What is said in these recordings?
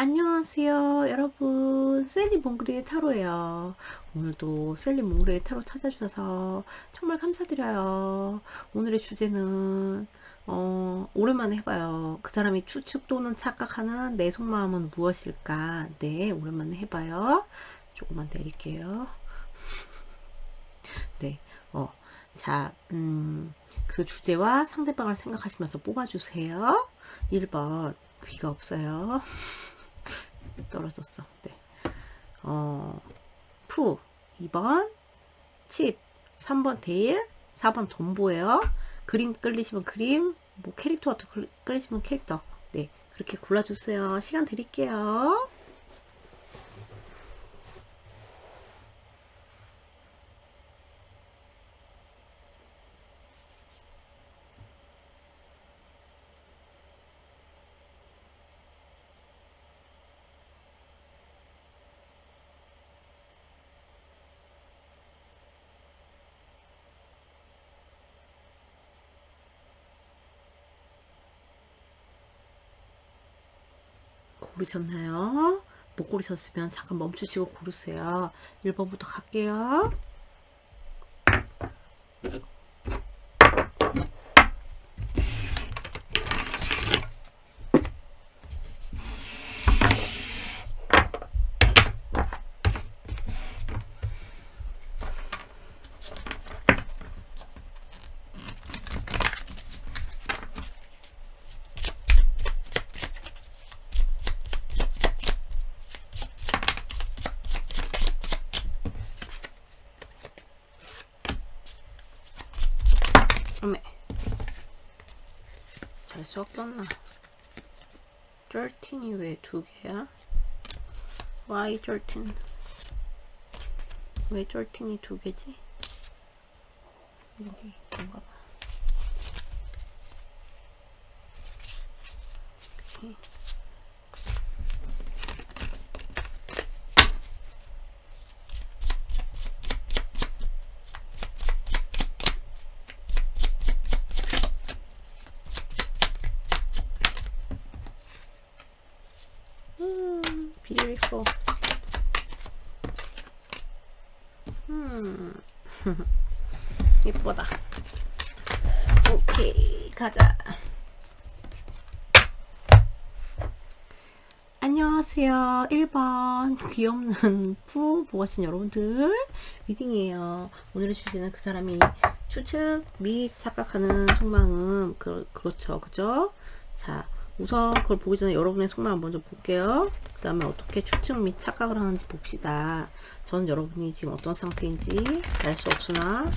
안녕하세요, 여러분. 셀리 몽그레의 타로예요. 오늘도 셀리 몽그레의 타로 찾아주셔서 정말 감사드려요. 오늘의 주제는 오랜만에 해봐요. 그 사람이 추측 또는 착각하는 내 속마음은 무엇일까? 네, 오랜만에 해봐요. 조금만 내릴게요. 네, 자, 그 주제와 상대방을 생각하시면서 뽑아주세요. 1번, 귀가 없어요. 떨어졌어. 네. 푸. 2번 칩. 3번 데일. 4번 돈보예요. 그림 끌리시면 그림, 뭐 캐릭터 같은 끌리시면 캐릭터. 네, 그렇게 골라주세요. 시간 드릴게요. 고르셨나요? 못 고르셨으면 잠깐 멈추시고 고르세요. 1번부터 갈게요. 어메, 잘 섞였나? 13이 왜 2개야? Why 13? 왜 13이 2개지? 여기 뭔가 봐. 오케이. beautiful. 예쁘다. 오케이, 가자. 안녕하세요. 1번 귀엽는 푸 보고 계신 여러분들 리딩이에요. 오늘의 주제는 그 사람이 추측 및 착각하는 속마음. 그렇죠, 그죠? 자, 우선 그걸 보기 전에 여러분의 속마음 먼저 볼게요. 그 다음에 어떻게 추측 및 착각을 하는지 봅시다. 저는 여러분이 지금 어떤 상태인지 알 수 없으나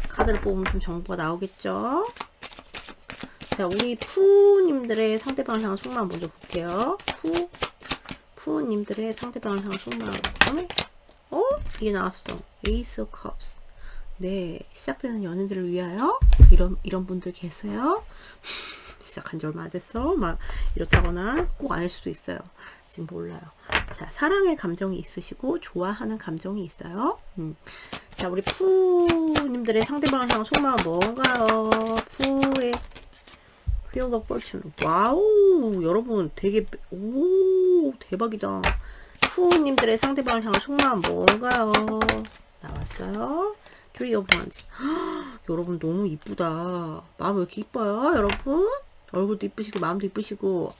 카드를 뽑으면 좀 정보가 나오겠죠? 자, 우리 푸님들의 상대방을 향한 속마음 먼저 볼게요. 푸님들의 상대방을 향한 속마음. 이게 나왔어. 에이스 오브 컵스. 네, 시작되는 연인들을 위하여 이런 분들 계세요. 시작한 지 얼마 안 됐어. 막 이렇다거나 꼭 아닐 수도 있어요. 지금 몰라요. 자, 사랑의 감정이 있으시고 좋아하는 감정이 있어요. 자, 우리 푸님들의 상대방을 향한 속마음 뭔가요? 푸의 Wheel of Fortune. 와우, 여러분 되게 대박이다. 푸님들의 상대방을 향한 속마음 뭔가요? 나왔어요. Three of Wands. 여러분 너무 이쁘다. 마음 왜 이렇게 이뻐요, 여러분? 얼굴도 이쁘시고 마음도 이쁘시고.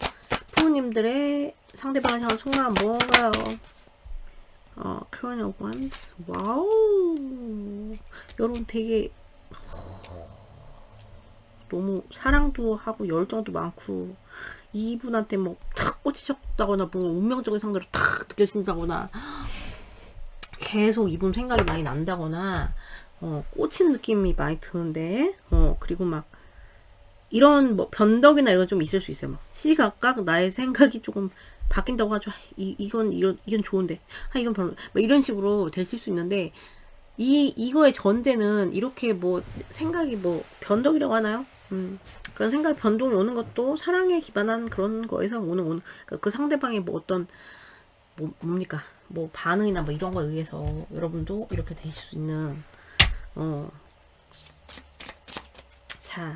푸님들의 상대방을 향한 속마음 뭔가요? Crown of Wands. 와우, 여러분 되게 너무 사랑도 하고 열정도 많고 이분한테 뭐 탁 꽂히셨다거나 뭐 운명적인 상대로 탁 느껴진다거나 계속 이분 생각이 많이 난다거나 꽂힌 느낌이 많이 드는데 그리고 막 이런 뭐 변덕이나 이런 좀 있을 수 있어요. 막 시각각 나의 생각이 조금 바뀐다고 하죠. 이건 좋은데 이건 별로 뭐 이런 식으로 되실 수 있는데 이거의 전제는 이렇게 뭐 생각이 뭐 변덕이라고 하나요? 그런 생각 변동이 오는 것도 사랑에 기반한 그런 거에서 오는 그러니까 그 상대방의 뭐 어떤 뭡니까 뭐 반응이나 뭐 이런 거에 의해서 여러분도 이렇게 되실 수 있는 자,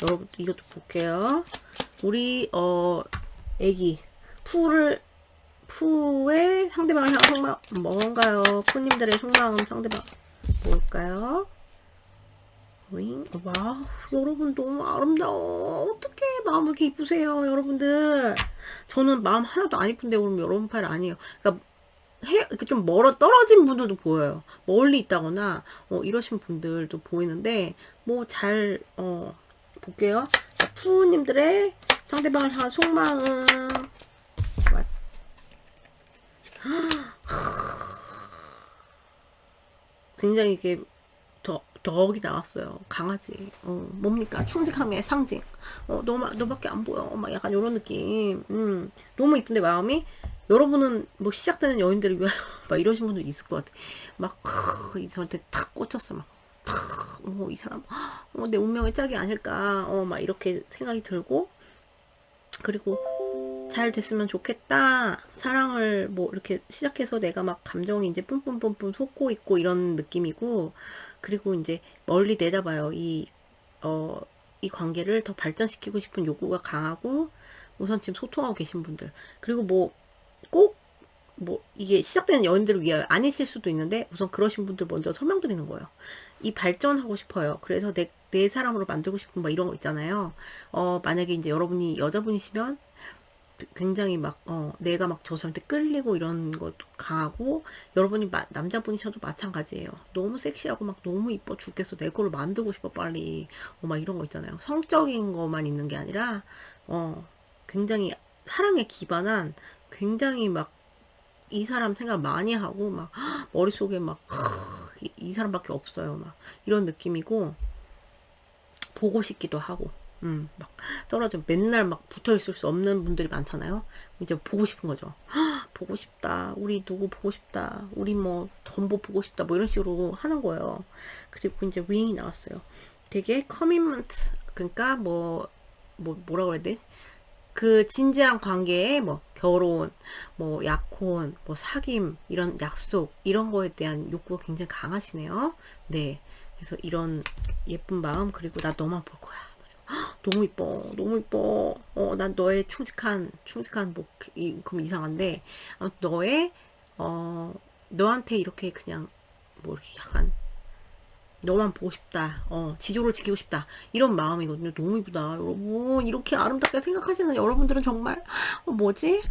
여러분 이것도 볼게요. 우리 애기 푸를 푸의 상대방을 향한 속마음 뭔가요? 푸님들의 속마음 상대방 뭘까요? 윙. 와우, 여러분 너무 아름다워. 어떻게 마음 이렇게 이쁘세요, 여러분들. 저는 마음 하나도 안 이쁜데 그럼 여러분 팔 아니에요. 그러니까 이렇게 좀 멀어 떨어진 분들도 보여요. 멀리 있다거나 이러신 분들도 보이는데 뭐 잘 볼게요. 자, 푸님들의 상대방을 향한 속마음. 굉장히 이게 덕이 나왔어요. 강아지. 뭡니까? 충직함의 상징. 너밖에 안 보여. 막 약간 이런 느낌. 너무 이쁜데 마음이. 여러분은 뭐 시작되는 연인들을 위하여 막 이러신 분도 있을 것 같아. 막 저한테 탁 꽂혔어. 막 이 사람 내 운명의 짝이 아닐까. 막 이렇게 생각이 들고, 그리고 잘 됐으면 좋겠다. 사랑을 뭐 이렇게 시작해서 내가 막 감정이 이제 뿜뿜뿜뿜 솟고 있고 이런 느낌이고, 그리고 이제 멀리 내다봐요. 이 관계를 더 발전시키고 싶은 욕구가 강하고, 우선 지금 소통하고 계신 분들. 그리고 꼭 이게 시작되는 연인들을 위하여 아니실 수도 있는데, 우선 그러신 분들 먼저 설명드리는 거예요. 이 발전하고 싶어요. 그래서 내 사람으로 만들고 싶은 막 이런 거 있잖아요. 만약에 이제 여러분이 여자분이시면 굉장히 막 내가 막 저 사람한테 끌리고 이런 것도 강하고, 여러분이 남자분이셔도 마찬가지예요. 너무 섹시하고 막 너무 이뻐 죽겠어. 내 거를 만들고 싶어 빨리. 막 이런 거 있잖아요. 성적인 것만 있는 게 아니라 굉장히 사랑에 기반한, 굉장히 막 이 사람 생각 많이 하고 막 머릿속에 막 이 사람밖에 없어요. 막 이런 느낌이고, 보고 싶기도 하고, 막 떨어져 맨날 막 붙어 있을 수 없는 분들이 많잖아요. 이제 보고 싶은 거죠. 보고 싶다. 우리 누구 보고 싶다. 우리 뭐 덤보 보고 싶다. 뭐 이런 식으로 하는 거예요. 그리고 이제 윙이 나왔어요. 되게 커미먼트. 그러니까 뭐라 그래야 돼? 그 진지한 관계에 뭐 결혼, 뭐 약혼, 뭐 사귐, 이런 약속, 이런 거에 대한 욕구가 굉장히 강하시네요. 네. 그래서 이런 예쁜 마음, 그리고 나 너만 볼 거야. 너무 이뻐, 너무 이뻐. 난 너의 충직한 뭐 그럼 이상한데, 아무튼 너한테 이렇게 그냥 뭐 이렇게 약간 너만 보고 싶다. 지조를 지키고 싶다. 이런 마음이거든요. 너무 이쁘다. 여러분, 이렇게 아름답게 생각하시는 여러분들은 정말, 뭐지?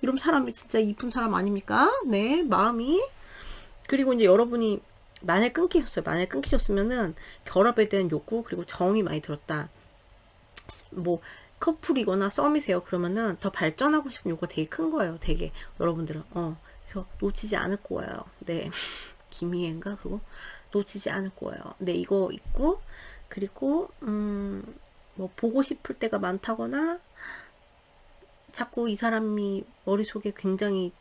이런 사람이 진짜 이쁜 사람 아닙니까? 네, 마음이. 그리고 이제 여러분이 만약 끊기셨으면은 결합에 대한 욕구, 그리고 정이 많이 들었다. 뭐, 커플이거나 썸이세요. 그러면은 더 발전하고 싶은 욕구가 되게 큰 거예요. 되게. 여러분들은. 그래서 놓치지 않을 거예요. 네. 김희애인가? 그거? 놓치지 않을 거예요. 네, 이거 있고, 그리고 뭐 보고 싶을 때가 많다거나, 자꾸 이 사람이 머릿속에 굉장히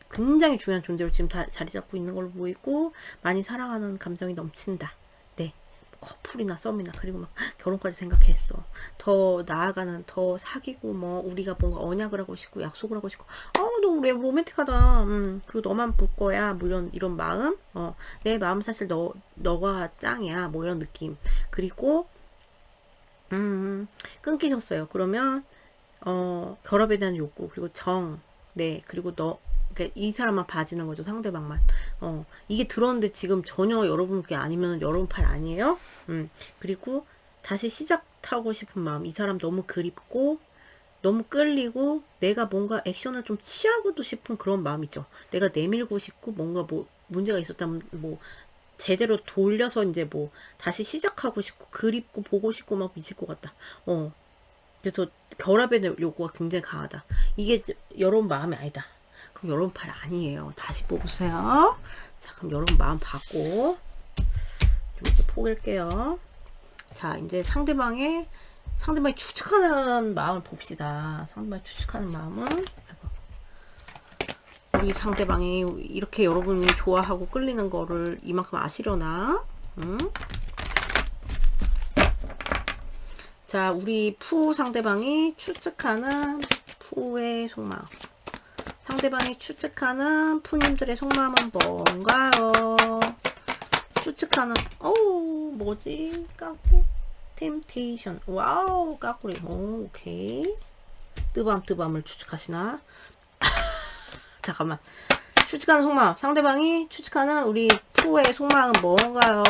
중요한 존재로 지금 자리 잡고 있는 걸로 보이고, 많이 사랑하는 감정이 넘친다. 네, 커플이나 썸이나, 그리고 막 결혼까지 생각했어. 더 나아가는, 더 사귀고, 뭐 우리가 뭔가 언약을 하고 싶고 약속을 하고 싶고, 너무 로맨틱하다. 그리고 너만 볼 거야. 뭐 이런 마음. 내 마음 사실 너가 짱이야. 뭐 이런 느낌. 그리고 끊기셨어요. 그러면 결합에 대한 욕구, 그리고 정, 네, 그리고 그러니까 이 사람만 봐지는 거죠. 상대방만. 이게 들었는데 지금 전혀 여러분 게 아니면 여러분 팔 아니에요? 그리고 다시 시작하고 싶은 마음. 이 사람 너무 그립고, 너무 끌리고, 내가 뭔가 액션을 좀 취하고도 싶은 그런 마음이죠. 내가 내밀고 싶고, 뭔가 뭐 문제가 있었다면 뭐 제대로 돌려서 이제 뭐 다시 시작하고 싶고, 그립고 보고 싶고 막 미칠 것 같다. 그래서 결합의 욕구가 굉장히 강하다. 이게 여러분 마음이 아니다. 그럼 여러분 팔 아니에요. 다시 뽑으세요. 자, 그럼 여러분 마음 받고 좀 이제 포기할게요. 자, 이제 상대방이 추측하는 마음을 봅시다. 상대방이 추측하는 마음은, 우리 상대방이 이렇게 여러분이 좋아하고 끌리는 거를 이만큼 아시려나? 자, 우리 푸 상대방이 추측하는 푸의 속마음. 상대방이 추측하는 푸님들의 속마음은 뭔가요? 추측하는, 뭐지? 까꾸? 템테이션. 와우, 까꾸리. 오케이. 뜨밤을 추측하시나? 잠깐만. 추측하는 속마음. 상대방이 추측하는 우리 푸의 속마음은 뭔가요?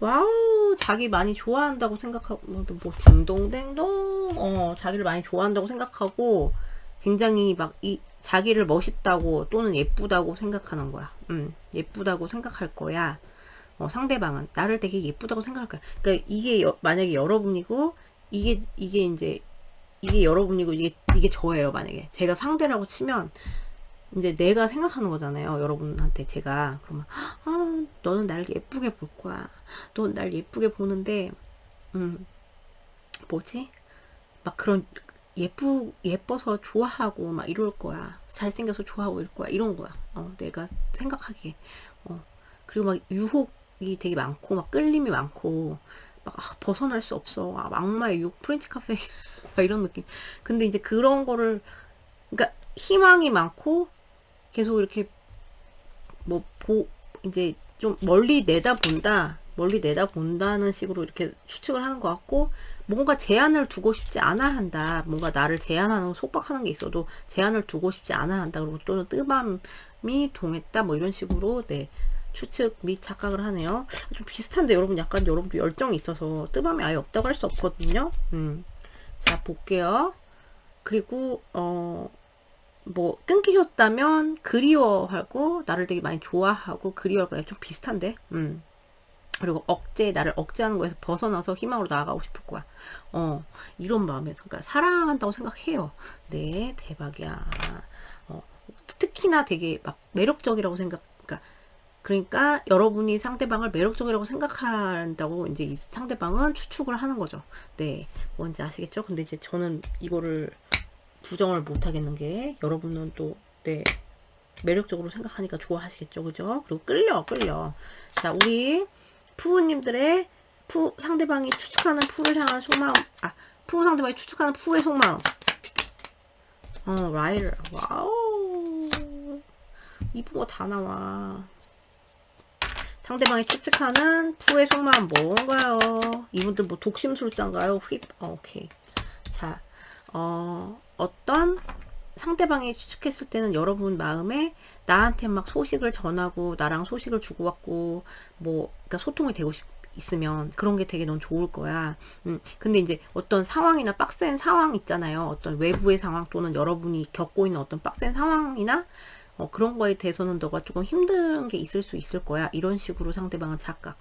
와우, 자기 많이 좋아한다고 생각하고, 뭐, 딩동댕동, 자기를 많이 좋아한다고 생각하고, 굉장히 막, 자기를 멋있다고, 또는 예쁘다고 생각하는 거야. 예쁘다고 생각할 거야. 상대방은. 나를 되게 예쁘다고 생각할 거야. 그러니까, 이게, 만약에 여러분이고, 이게 여러분이고, 이게 저예요, 만약에. 제가 상대라고 치면, 이제 내가 생각하는 거잖아요. 여러분한테 제가. 그러면, 너는 날 예쁘게 볼 거야. 넌 날 예쁘게 보는데, 뭐지? 막 그런, 예뻐서 좋아하고, 막 이럴 거야. 잘생겨서 좋아하고 이럴 거야. 이런 거야. 내가 생각하기에. 그리고 막 유혹이 되게 많고, 막 끌림이 많고, 막, 벗어날 수 없어. 악마의 유혹, 프렌치 카페. 막 이런 느낌. 근데 이제 그런 거를, 그러니까 희망이 많고, 계속 이렇게 이제 좀 멀리 내다본다는 식으로 이렇게 추측을 하는 것 같고, 뭔가 제한을 두고 싶지 않아 한다. 뭔가 나를 제한하는, 속박하는 게 있어도 제한을 두고 싶지 않아 한다. 그리고 또는 뜨밤이 동했다. 뭐 이런 식으로, 네, 추측 및 착각을 하네요. 좀 비슷한데 여러분, 약간 여러분도 열정이 있어서 뜨밤이 아예 없다고 할 수 없거든요. 자, 볼게요. 그리고 뭐 끊기셨다면 그리워하고, 나를 되게 많이 좋아하고 그리워할 거예요. 좀 비슷한데. 그리고 나를 억제하는 거에서 벗어나서 희망으로 나아가고 싶을 거야. 이런 마음에서. 그러니까 사랑한다고 생각해요. 네, 대박이야. 특히나 되게 막 매력적이라고 그러니까 여러분이 상대방을 매력적이라고 생각한다고 이제 이 상대방은 추측을 하는 거죠. 네, 뭔지 아시겠죠? 근데 이제 저는 이거를 부정을 못 하겠는 게, 여러분은 또, 네, 매력적으로 생각하니까 좋아하시겠죠? 그죠? 그리고 끌려. 자, 우리 푸우님들의 상대방이 추측하는 푸를 향한 속마음, 상대방이 추측하는 푸의 속마음. 라이를, 와우. 이쁜 거 다 나와. 상대방이 추측하는 푸의 속마음 뭔가요? 이분들 뭐 독심술자인가요? 오케이. 자, 어떤 상대방이 추측했을 때는 여러분 마음에 나한테 막 소식을 전하고 나랑 소식을 주고받고, 뭐, 그러니까 소통이 되고 있으면 그런 게 되게 넌 좋을 거야. 근데 이제 어떤 상황이나 빡센 상황 있잖아요. 어떤 외부의 상황 또는 여러분이 겪고 있는 어떤 빡센 상황이나 그런 거에 대해서는 너가 조금 힘든 게 있을 수 있을 거야. 이런 식으로 상대방은 착각.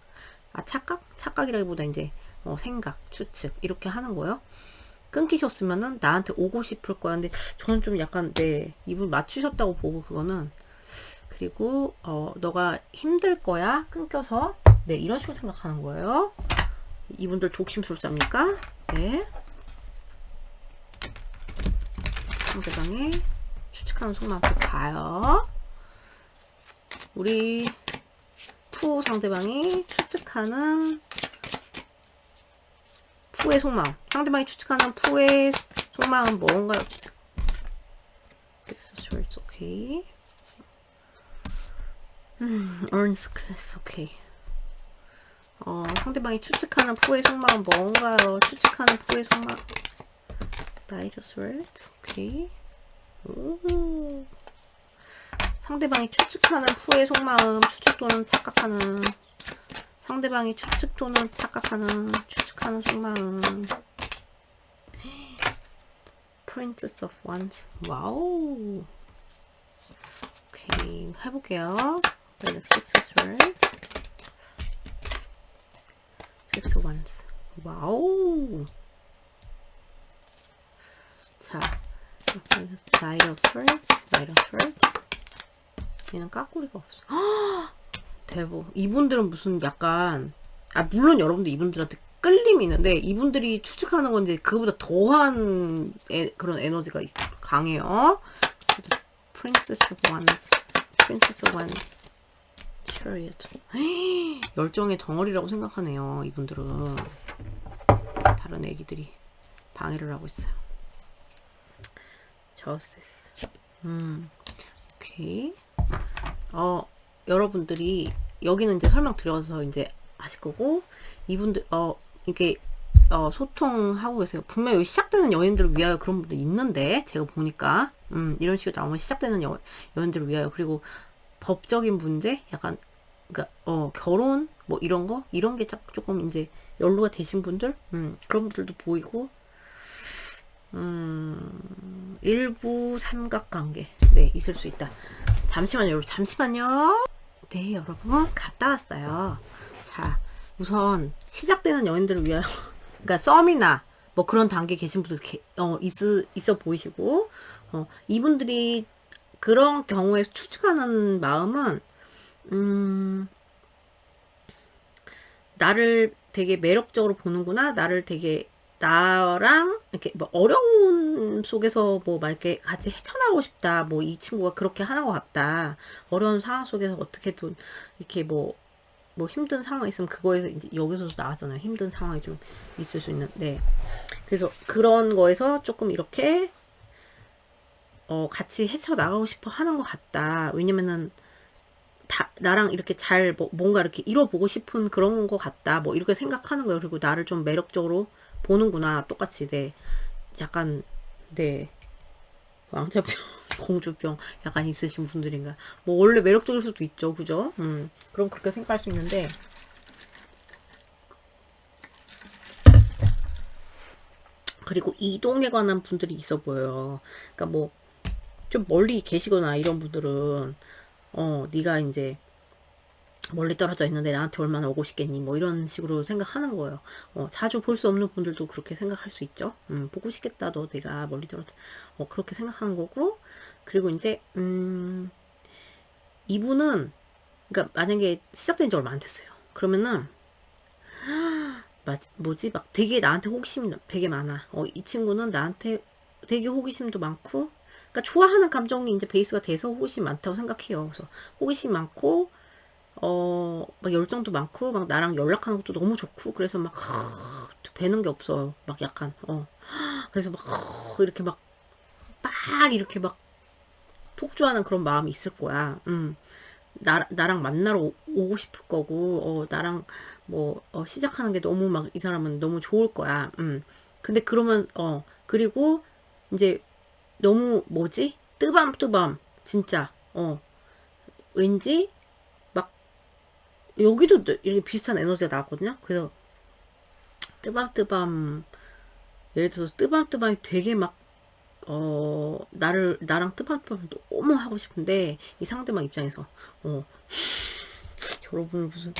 착각이라기보다 이제 생각, 추측 이렇게 하는 거예요. 끊기셨으면은 나한테 오고 싶을 거야. 근데 저는 좀 약간, 네, 이분 맞추셨다고 보고, 그거는. 그리고 너가 힘들 거야, 끊겨서. 네, 이런 식으로 생각하는 거예요. 이분들 독심술자입니까? 네. 상대방이 추측하는 속마음 또 봐요. 우리 푸 상대방이 추측하는 푸의 속마음. 상대방이 추측하는 푸의 속마음은 뭔가요? Six of Swords, 오케이. Earn success, 오케이. 상대방이 추측하는 푸의 속마음은 뭔가요? 추측하는 푸의 속마음. Knight of Swords, 오케이. 오. 상대방이 추측하는 푸의 속마음, 추측 또는 착각하는, 상대방이 추측 또는 착각하는, 추측하는 속마음. Princess of Wands. 와우. 오케이, 해볼게요. Six of Swords. Six of Wands. 와우. 자, Knight of Swords. Knight of Swords. 얘는 까꾸리가 없어. 대박. 이분들은 무슨 약간, 물론 여러분들 이분들한테 끌림이 있는데, 이분들이 추측하는 건 이제 그거보다 더한 그런 에너지가 강해요. Princess of Wands. Princess of Wands. Chariot. 열정의 덩어리라고 생각하네요. 이분들은. 다른 애기들이 방해를 하고 있어요. Justice. 오케이. 여러분들이 여기는 이제 설명드려서 이제 아실 거고, 이분들 이게 소통하고 계세요. 분명 여기 시작되는 연인들을 위하여 그런 분도 있는데, 제가 보니까, 이런 식으로 나오면 시작되는 연인들을 위하여. 그리고 법적인 문제? 약간, 그러니까, 결혼? 뭐 이런 거? 이런 게 조금 이제 연루가 되신 분들? 그런 분들도 보이고, 일부 삼각관계. 네, 있을 수 있다. 잠시만요, 여러분. 잠시만요. 네, 여러분. 갔다 왔어요. 자, 우선 시작되는 연인들을 위하여 그러니까 썸이나 뭐 그런 단계에 계신 분들 있어 보이시고 이분들이 그런 경우에 추측하는 마음은 나를 되게 매력적으로 보는구나. 나랑 이렇게 뭐 어려운 속에서 뭐 막 이렇게 같이 헤쳐나가고 싶다. 뭐 이 친구가 그렇게 하는 것 같다. 어려운 상황 속에서 어떻게든 이렇게 뭐 힘든 상황이 있으면 그거에서 이제 여기서도 나왔잖아요. 힘든 상황이 좀 있을 수 있는. 네. 그래서 그런 거에서 조금 이렇게 같이 헤쳐나가고 싶어 하는 것 같다. 왜냐면은 나랑 이렇게 잘 뭔가 이렇게 이뤄보고 싶은 그런 것 같다. 뭐 이렇게 생각하는 거예요. 그리고 나를 좀 매력적으로 보는구나. 똑같이. 네. 약간 네. 왕자병, 공주병 약간 있으신 분들인가. 뭐 원래 매력적일 수도 있죠. 그죠? 그럼 그렇게 생각할 수 있는데 그리고 이동에 관한 분들이 있어 보여요. 그러니까 뭐 좀 멀리 계시거나 이런 분들은 네가 이제 멀리 떨어져 있는데 나한테 얼마나 오고 싶겠니? 뭐 이런 식으로 생각하는 거예요. 자주 볼 수 없는 분들도 그렇게 생각할 수 있죠. 보고 싶겠다, 너 내가 멀리 떨어져. 그렇게 생각하는 거고. 그리고 이제, 이분은, 그러니까 만약에 시작된 지 얼마 안 됐어요. 그러면은, 뭐지? 막 되게 나한테 호기심이 되게 많아. 이 친구는 나한테 되게 호기심도 많고, 그러니까 좋아하는 감정이 이제 베이스가 돼서 호기심 많다고 생각해요. 그래서 호기심 많고, 막 열정도 많고, 막 나랑 연락하는 것도 너무 좋고, 그래서 막, 배는 게 없어요. 막 약간, 그래서 막, 이렇게 막, 이렇게 막, 폭주하는 그런 마음이 있을 거야. 나랑 만나러 오고 싶을 거고, 나랑 뭐, 시작하는 게 너무 막, 이 사람은 너무 좋을 거야. 근데 그러면, 그리고, 이제, 너무, 뭐지? 뜨밤뜨밤, 진짜, 왠지, 여기도 이렇게 비슷한 에너지가 나왔거든요. 그래서 뜨밤뜨밤 예를 들어서 뜨밤뜨밤이 되게 막 나랑 뜨밤뜨밤 너무 하고 싶은데 이 상대방 입장에서 여러분 무슨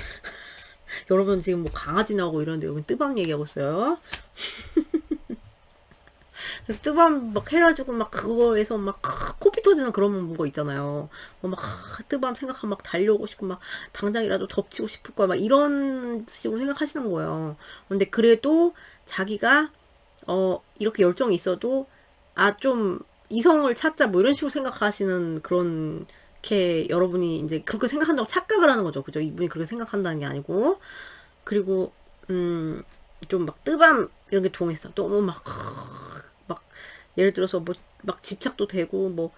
여러분 지금 뭐 강아지 나오고 이러는데 여기 뜨밤 얘기하고 있어요. 그래서 뜨밤 막 해가지고 막 그거에서 막 코피 터지는 그런 거 있잖아요. 막 뜨밤 생각하면 막 달려오고 싶고 막 당장이라도 덮치고 싶을 거야. 막 이런 식으로 생각하시는 거예요. 근데 그래도 자기가 이렇게 열정이 있어도 좀 이성을 찾자 뭐 이런 식으로 생각하시는 그런 게 여러분이 이제 그렇게 생각한다고 착각을 하는 거죠. 그죠? 이분이 그렇게 생각한다는 게 아니고 그리고 좀 막 뜨밤 이런 게 동했어. 너무 막 예를 들어서 뭐 막 집착도 되고 뭐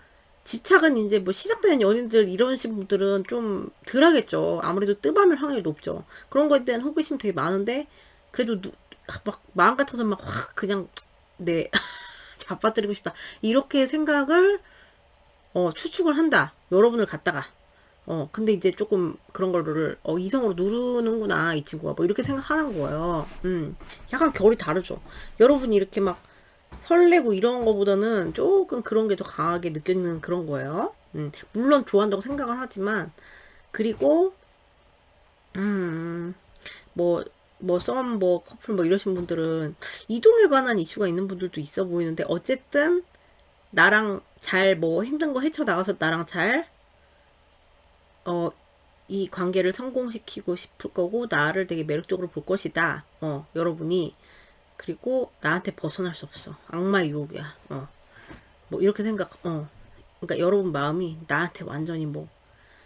집착은 이제 뭐 시작되는 연인들 이런 식 분들은 좀 덜 하겠죠. 아무래도 뜨밤일 확률이 높죠. 그런 거에 대한 호기심 되게 많은데 그래도 막 마음 같아서 막 확 그냥 네 잡아뜨리고 싶다 이렇게 생각을 추측을 한다. 여러분을 갖다가 근데 이제 조금 그런 거를 이성으로 누르는구나 이 친구가 뭐 이렇게 생각하는 거예요. 약간 결이 다르죠. 여러분이 이렇게 막 설레고 이런 거보다는 조금 그런 게 더 강하게 느껴지는 그런 거예요. 물론 좋아한다고 생각은 하지만 그리고 뭐 썸, 뭐, 커플, 뭐, 이러신 분들은 이동에 관한 이슈가 있는 분들도 있어 보이는데, 어쨌든, 나랑 잘, 뭐, 힘든 거 헤쳐나가서 나랑 잘, 이 관계를 성공시키고 싶을 거고, 나를 되게 매력적으로 볼 것이다. 여러분이. 그리고 나한테 벗어날 수 없어. 악마의 유혹이야. 뭐, 이렇게 그러니까 여러분 마음이 나한테 완전히 뭐,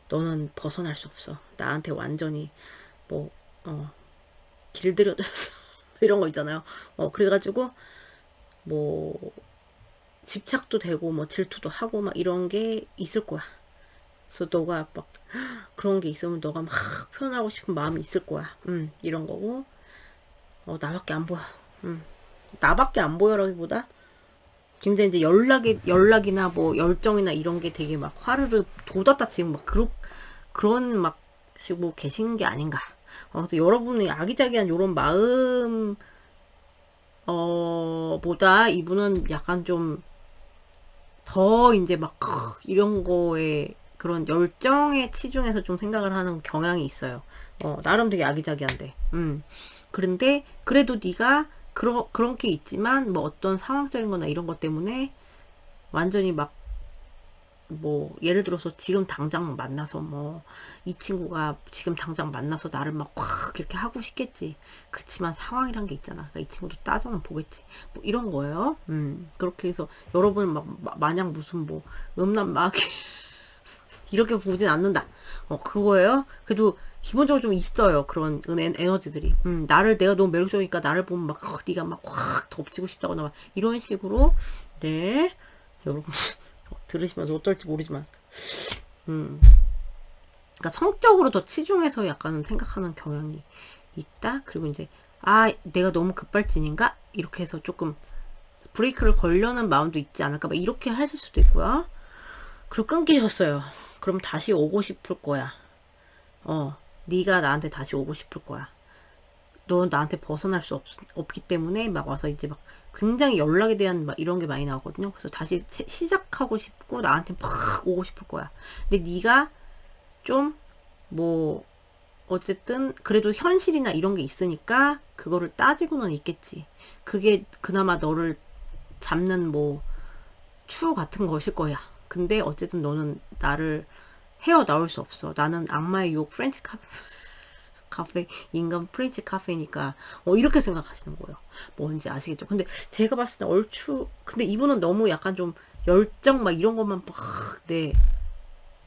너는 벗어날 수 없어. 나한테 완전히, 뭐, 길들여졌어. 이런 거 있잖아요. 그래가지고, 뭐, 집착도 되고, 뭐, 질투도 하고, 막 이런 게 있을 거야. 그래서 너가 막, 그런 게 있으면 너가 막 표현하고 싶은 마음이 있을 거야. 이런 거고, 나밖에 안 보여. 나밖에 안 보여라기보다 굉장히 이제 연락이나 뭐 열정이나 이런 게 되게 막 화르르 돋았다 지금 막 그런 막 시고 계신 게 아닌가. 그래서 여러분의 아기자기한 요런 마음 보다 이분은 약간 좀 더 이제 막 이런 거에 그런 열정에 치중해서 좀 생각을 하는 경향이 있어요. 나름 되게 아기자기한데. 그런데 그래도 네가 그런 게 있지만 뭐 어떤 상황적인 거나 이런 것 때문에 완전히 막 뭐 예를 들어서 지금 당장 만나서 뭐 이 친구가 지금 당장 만나서 나를 막 확 이렇게 하고 싶겠지. 그치만 상황이란 게 있잖아. 그러니까 이 친구도 따져는 보겠지. 뭐 이런 거예요. 그렇게 해서 여러분 막 마냥 무슨 뭐 음란 막 이렇게 보진 않는다. 그거예요. 그래도 기본적으로 좀 있어요. 그런 에너지들이. 내가 너무 매력적이니까 나를 보면 막 네가 막 확 덮치고 싶다거나 막 이런 식으로. 네, 여러분 들으시면서 어떨지 모르지만, 그러니까 성적으로 더 치중해서 약간 생각하는 경향이 있다. 그리고 이제 내가 너무 급발진인가 이렇게 해서 조금 브레이크를 걸려는 마음도 있지 않을까 막 이렇게 하실 수도 있고요. 그리고 끊기셨어요. 그럼 다시 오고 싶을 거야. 네가 나한테 다시 오고 싶을 거야. 넌 나한테 벗어날 수 없기 때문에 막 와서 이제 막 굉장히 연락에 대한 막 이런 게 많이 나오거든요. 그래서 다시 시작하고 싶고 나한테 막 오고 싶을 거야. 근데 네가 좀 뭐 어쨌든 그래도 현실이나 이런 게 있으니까 그거를 따지고는 있겠지. 그게 그나마 너를 잡는 뭐 추 같은 것일 거야. 근데 어쨌든 너는 나를 헤어나올 수 없어. 나는 악마의 유혹 프렌치 카페 인간 프렌치 카페니까 이렇게 생각하시는 거예요. 뭔지 아시겠죠? 근데 제가 봤을 때 얼추 근데 이분은 너무 약간 좀 열정 막 이런 것만 막 네.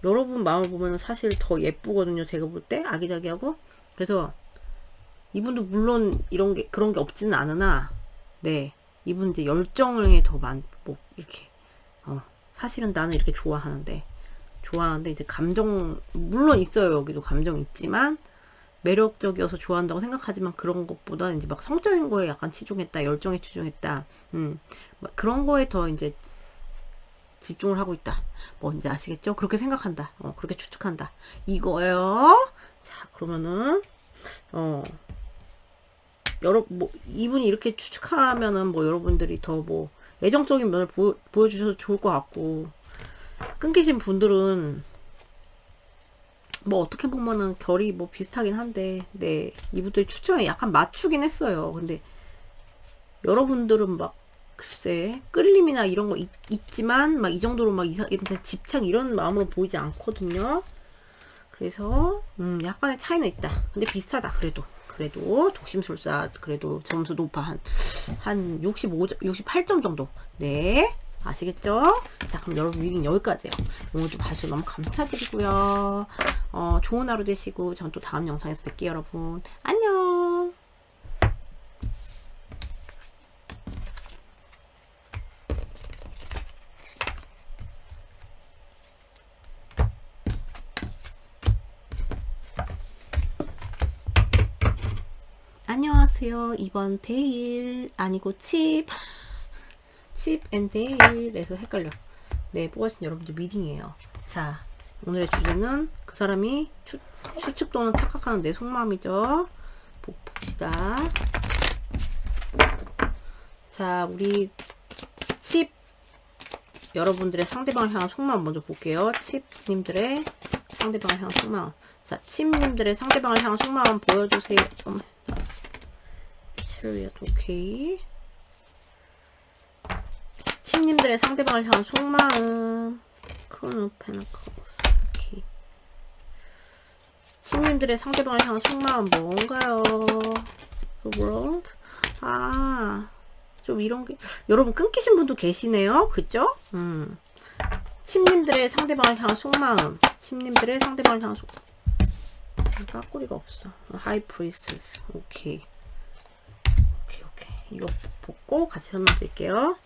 여러분 마음을 보면 사실 더 예쁘거든요. 제가 볼 때 아기자기하고. 그래서 이분도 물론 이런 게 그런 게 없지는 않으나 네. 이분 이제 열정을 더 뭐 이렇게 사실은 나는 이렇게 좋아하는데 이제 감정 물론 있어요. 여기도 감정 있지만 매력적이어서 좋아한다고 생각하지만 그런 것보다 이제 막 성적인 거에 약간 치중했다, 열정에 치중했다, 막 그런 거에 더 이제 집중을 하고 있다. 뭔지 아시겠죠? 그렇게 생각한다. 그렇게 추측한다. 이거예요. 자, 그러면은 뭐 이분이 이렇게 추측하면은 뭐 여러분들이 더 뭐 애정적인 면을 보여주셔도 좋을 것 같고 끊기신 분들은 뭐 어떻게 보면은 결이 뭐 비슷하긴 한데 네 이분들이 추천에 약간 맞추긴 했어요. 근데 여러분들은 막 글쎄 끌림이나 이런 거 있지만 막 이 정도로 막 이분한테 집착 이런 마음으로 보이지 않거든요. 그래서 약간의 차이는 있다. 근데 비슷하다. 그래도 독심술사 그래도 점수 높아 한 68점 정도. 네. 아시겠죠? 자, 그럼 여러분 리딩 여기까지예요. 오늘도 봐주셔서 너무 감사드리고요. 좋은 하루 되시고 전 또 다음 영상에서 뵐게요, 여러분. 안녕. 안녕하세요. 이번 데일 아니고 칩 앤 데일에서 헷갈려. 네, 뽑아주신 여러분들 리딩이에요. 자, 오늘의 주제는 그 사람이 추측 또는 착각하는 내 속마음이죠. 봅시다. 자, 우리 칩 여러분들의 상대방을 향한 속마음 먼저 볼게요. 칩님들의 상대방을 향한 속마음. 자, 칩님들의 상대방을 향한 속마음 보여주세요. 체리엇 오케이. 칩님들의 상대방을 향한 속마음. 크로노 페나커스 오케이. 칩님들의 상대방을 향한 속마음 뭔가요? The world? 좀 이런 게 여러분 끊기신 분도 계시네요. 그죠? 칩님들의 상대방을 향한 속마음. 칩님들의 상대방을 향한 까꾸리가 없어. 하이 프리스트스 오케이. 이거 보고 같이 설명드릴게요.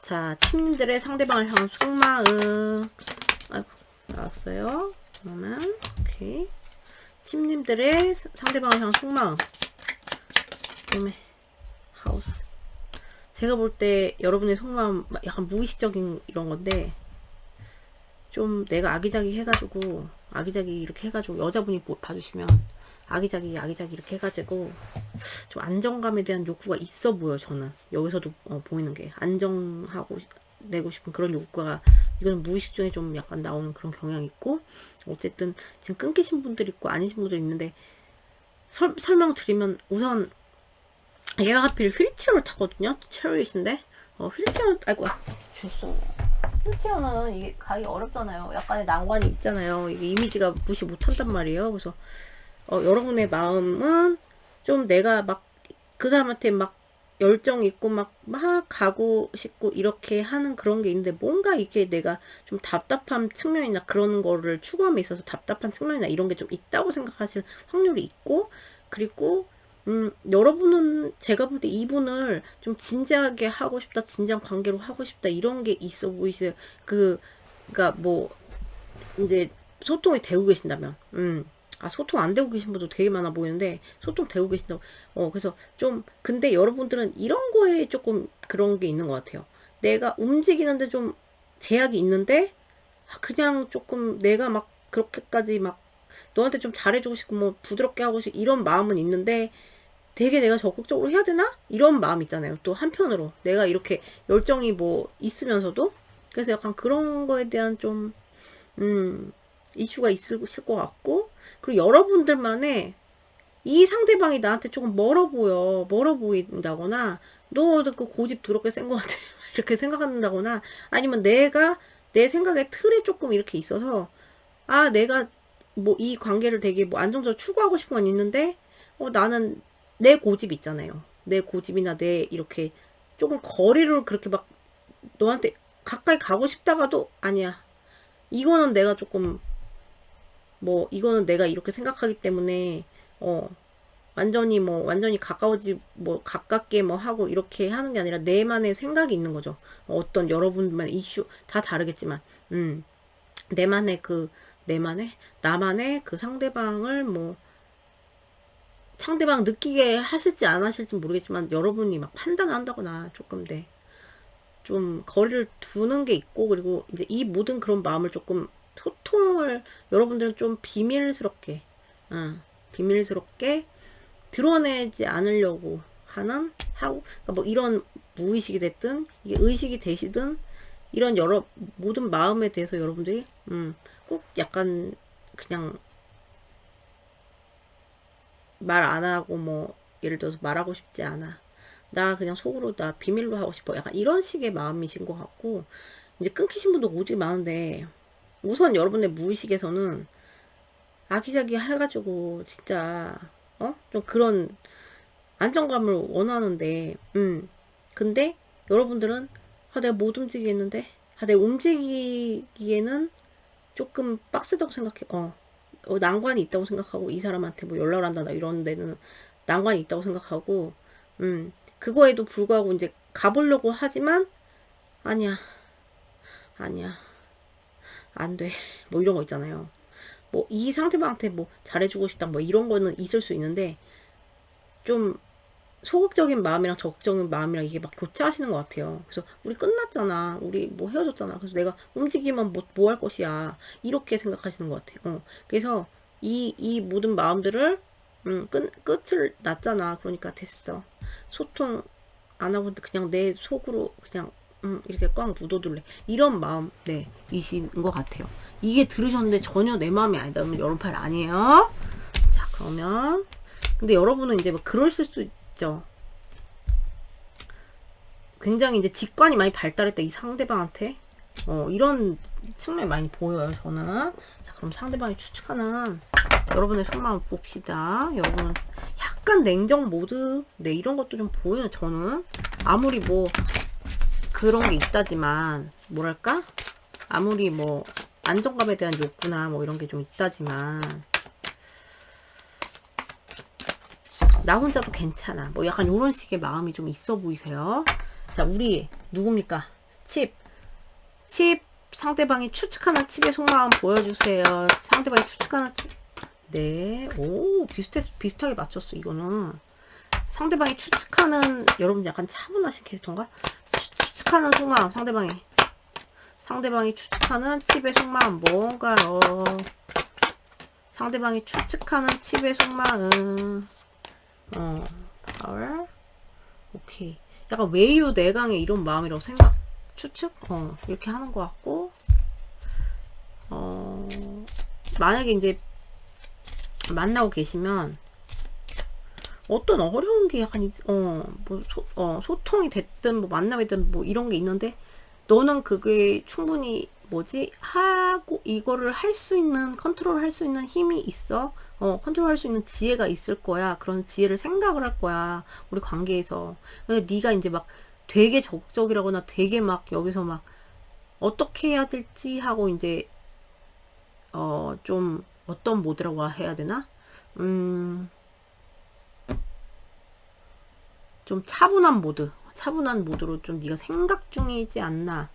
자, 칩님들의 상대방을 향한 속마음. 아이고, 나왔어요. 그러면, 오케이. 칩님들의 상대방을 향한 속마음. 그다음에 하우스. 제가 볼 때 여러분의 속마음 약간 무의식적인 이런 건데, 좀 내가 아기자기 해가지고, 아기자기 이렇게 해가지고, 여자분이 봐주시면 아기자기 이렇게 해가지고 좀 안정감에 대한 욕구가 있어 보여. 저는 여기서도 보이는 게 안정하고 내고 싶은 그런 욕구가, 이건 무의식 중에 좀 약간 나오는 그런 경향이 있고, 어쨌든 지금 끊기신 분들 있고 아니신 분들 있는데, 설명드리면, 우선 얘가 하필 휠체어를 타거든요. 체리이신데 휠체어, 아이고 죄송해요. 휠체어는 이게 가기 어렵잖아요. 약간의 난관이 있잖아요. 이게 이미지가 무시 못한단 말이에요. 그래서 여러분의 마음은 좀 내가 막 그 사람한테 막 열정 있고 막 가고 싶고 이렇게 하는 그런 게 있는데, 뭔가 이게 내가 좀 답답한 측면이나 그런 거를 추구함에 있어서 답답한 측면이나 이런 게 좀 있다고 생각하실 확률이 있고, 그리고 여러분은, 제가 볼 때 이분을 좀 진지하게 하고 싶다, 진지한 관계로 하고 싶다, 이런 게 있어 보이세요. 그니까 뭐 이제 소통이 되고 계신다면, 소통 안 되고 계신 분도 되게 많아 보이는데, 소통 되고 계신다고. 그래서 좀, 근데 여러분들은 이런 거에 조금 그런 게 있는 것 같아요. 내가 움직이는데 좀 제약이 있는데, 그냥 조금 내가 막 그렇게까지 막 너한테 좀 잘해주고 싶고 뭐 부드럽게 하고 싶고 이런 마음은 있는데, 되게 내가 적극적으로 해야 되나? 이런 마음 있잖아요. 또 한편으로 내가 이렇게 열정이 뭐 있으면서도. 그래서 약간 그런 거에 대한 좀 이슈가 있을 것 같고, 그리고 여러분들만의, 이 상대방이 나한테 조금 멀어 보인다거나, 너 그 고집 더럽게 센 것 같아 이렇게 생각한다거나, 아니면 내가 내 생각의 틀에 조금 이렇게 있어서, 내가 뭐 이 관계를 되게 뭐 안정적으로 추구하고 싶은 건 있는데, 나는 내 고집 있잖아요. 내 고집이나 내 이렇게 조금 거리를 그렇게 막 너한테 가까이 가고 싶다가도, 아니야, 이거는 내가 조금 뭐 이거는 내가 이렇게 생각하기 때문에 완전히 가깝게 뭐 하고 이렇게 하는 게 아니라, 내만의 생각이 있는 거죠. 어떤 여러분만의 이슈 다 다르겠지만, 나만의 그 상대방을 뭐 상대방 느끼게 하실지 안 하실지 모르겠지만, 여러분이 막 판단을 한다거나 조금 좀 거리를 두는 게 있고, 그리고 이제 이 모든 그런 마음을 조금, 소통을 여러분들은 좀 비밀스럽게 드러내지 않으려고 그러니까 뭐 이런 무의식이 됐든 이게 의식이 되시든, 이런 모든 마음에 대해서 여러분들이 꼭 약간 그냥 말 안 하고, 뭐 예를 들어서 말하고 싶지 않아, 나 그냥 속으로 나 비밀로 하고 싶어, 약간 이런 식의 마음이신 것 같고, 이제 끊기신 분도 오직 많은데, 우선 여러분의 무의식에서는 아기자기 해가지고 진짜 좀 그런 안정감을 원하는데, 근데 여러분들은 내가 못 움직이겠는데, 내가 움직이기에는 조금 빡세다고 생각해. 난관이 있다고 생각하고, 이 사람한테 뭐 연락을 한다 이런 데는 난관이 있다고 생각하고, 그거에도 불구하고 이제 가보려고 하지만, 아니야 안 돼. 뭐 이런 거 있잖아요. 뭐 이 상대방한테 뭐 잘해주고 싶다 뭐 이런 거는 있을 수 있는데, 좀 소극적인 마음이랑 적극적인 마음이랑 이게 막 교차하시는 것 같아요. 그래서 우리 끝났잖아, 우리 뭐 헤어졌잖아, 그래서 내가 움직이면 뭐 할 것이야, 이렇게 생각하시는 것 같아요. 그래서 이 모든 마음들을 끝을 났잖아, 그러니까 됐어, 소통 안 하고 그냥 내 속으로 그냥 이렇게 꽉 묻어둘래, 이런 마음 이신 것 같아요. 이게 들으셨는데 전혀 내 마음이 아니다, 그러면 여러분 팔 아니에요. 자, 그러면 근데 여러분은 이제 뭐 그러실 수 있죠. 굉장히 이제 직관이 많이 발달했다, 이 상대방한테. 이런 측면이 많이 보여요, 저는. 자, 그럼 상대방이 추측하는 여러분의 속마음을 봅시다. 여러분은 약간 냉정 모드, 이런 것도 좀 보여요, 저는. 아무리 뭐 그런 게 있다지만, 뭐랄까? 아무리 뭐 안정감에 대한 욕구나 뭐 이런 게 좀 있다지만, 나 혼자도 괜찮아, 뭐 약간 요런 식의 마음이 좀 있어 보이세요. 자, 우리 누굽니까? 칩 상대방이 추측하는 칩의 속마음 보여주세요. 상대방이 추측하는 칩. 네. 오, 비슷하게 맞췄어. 이거는 상대방이 추측하는, 여러분 약간 차분하신 캐릭터인가? 추측하는 속마음, 상대방이 추측하는 칩의 속마음 뭔가요? 상대방이 추측하는 칩의 속마음. 파워. 오케이. 약간 외유 내강의 이런 마음이라고 생각. 추측? 이렇게 하는 것 같고. 만약에 이제 만나고 계시면 어떤 어려운 게 약간 소통이 됐든 뭐 만남이 됐든 뭐 이런 게 있는데 너는 그게 충분히 하고 이거를 할 수 있는, 컨트롤 할 수 있는 힘이 있어. 컨트롤 할 수 있는 지혜가 있을 거야. 그런 지혜를 생각을 할 거야. 우리 관계에서. 근데 네가 이제 막 되게 적극적이라거나 되게 막 여기서 막 어떻게 해야 될지 하고 이제 좀 어떤 모드라고 해야 되나? 좀 차분한 모드로 좀 네가 생각 중이지 않나.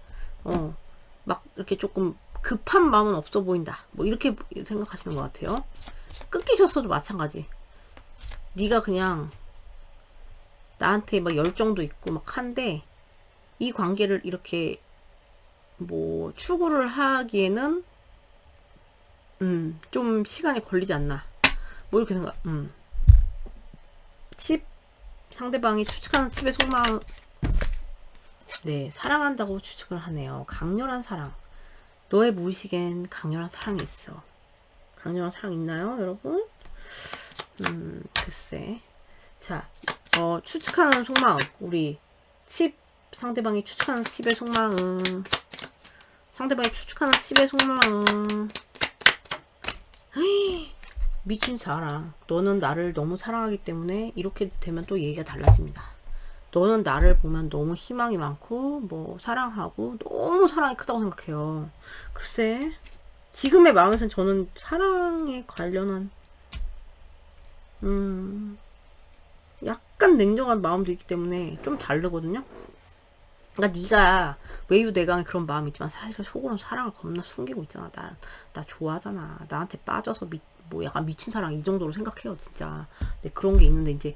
막 이렇게 조금 급한 마음은 없어 보인다. 뭐 이렇게 생각하시는 것 같아요. 끊기셨어도 마찬가지. 네가 그냥 나한테 막 열정도 있고 막 한데 이 관계를 이렇게 뭐 추구를 하기에는 좀 시간이 걸리지 않나. 뭐 이렇게 생각. 칩 상대방이 추측하는 칩의 속마음. 네, 사랑한다고 추측을 하네요. 강렬한 사랑. 너의 무의식엔 강렬한 사랑이 있어. 강렬한 사랑 있나요, 여러분? 글쎄. 자, 추측하는 속마음. 우리 상대방이 추측하는 칩의 속마음. 상대방이 추측하는 칩의 속마음. 미친 사랑. 너는 나를 너무 사랑하기 때문에 이렇게 되면 또 얘기가 달라집니다. 너는 나를 보면 너무 희망이 많고 뭐 사랑하고 너무 사랑이 크다고 생각해요. 글쎄, 지금의 마음에서는 저는 사랑에 관련한 약간 냉정한 마음도 있기 때문에 좀 다르거든요. 그러니까 네가 외유내강의 그런 마음이 있지만 사실 속으로는 사랑을 겁나 숨기고 있잖아. 나 좋아하잖아. 나한테 빠져서 뭐 약간 미친 사랑 이 정도로 생각해요, 진짜. 근데 그런 게 있는데 이제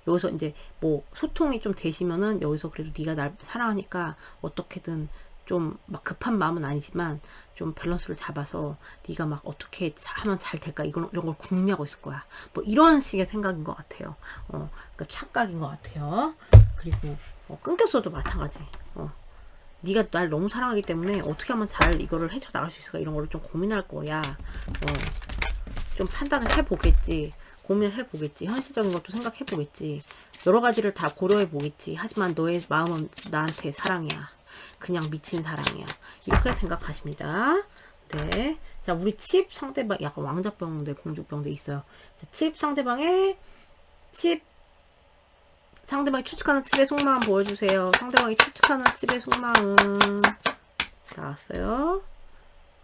여기서 이제 뭐 소통이 좀 되시면은 여기서 그래도 네가 날 사랑하니까 어떻게든 좀 막 급한 마음은 아니지만 좀 밸런스를 잡아서 네가 막 어떻게 하면 잘 될까 이런 걸 궁리하고 있을 거야. 뭐 이런 식의 생각인 것 같아요. 그러니까 착각인 것 같아요. 그리고 끊겼어도 마찬가지. 네가 날 너무 사랑하기 때문에 어떻게 하면 잘 이거를 헤쳐나갈 수 있을까 이런 거를 좀 고민할 거야. 좀 판단을 해보겠지. 고민을 해보겠지. 현실적인 것도 생각해보겠지. 여러 가지를 다 고려해보겠지. 하지만 너의 마음은 나한테 사랑이야. 그냥 미친 사랑이야. 이렇게 생각하십니다. 네. 자, 우리 칩 상대방, 약간 왕자병 대 공주병 대 있어요. 자, 칩 상대방의 상대방이 추측하는 칩의 속마음 보여주세요. 상대방이 추측하는 칩의 속마음. 나왔어요.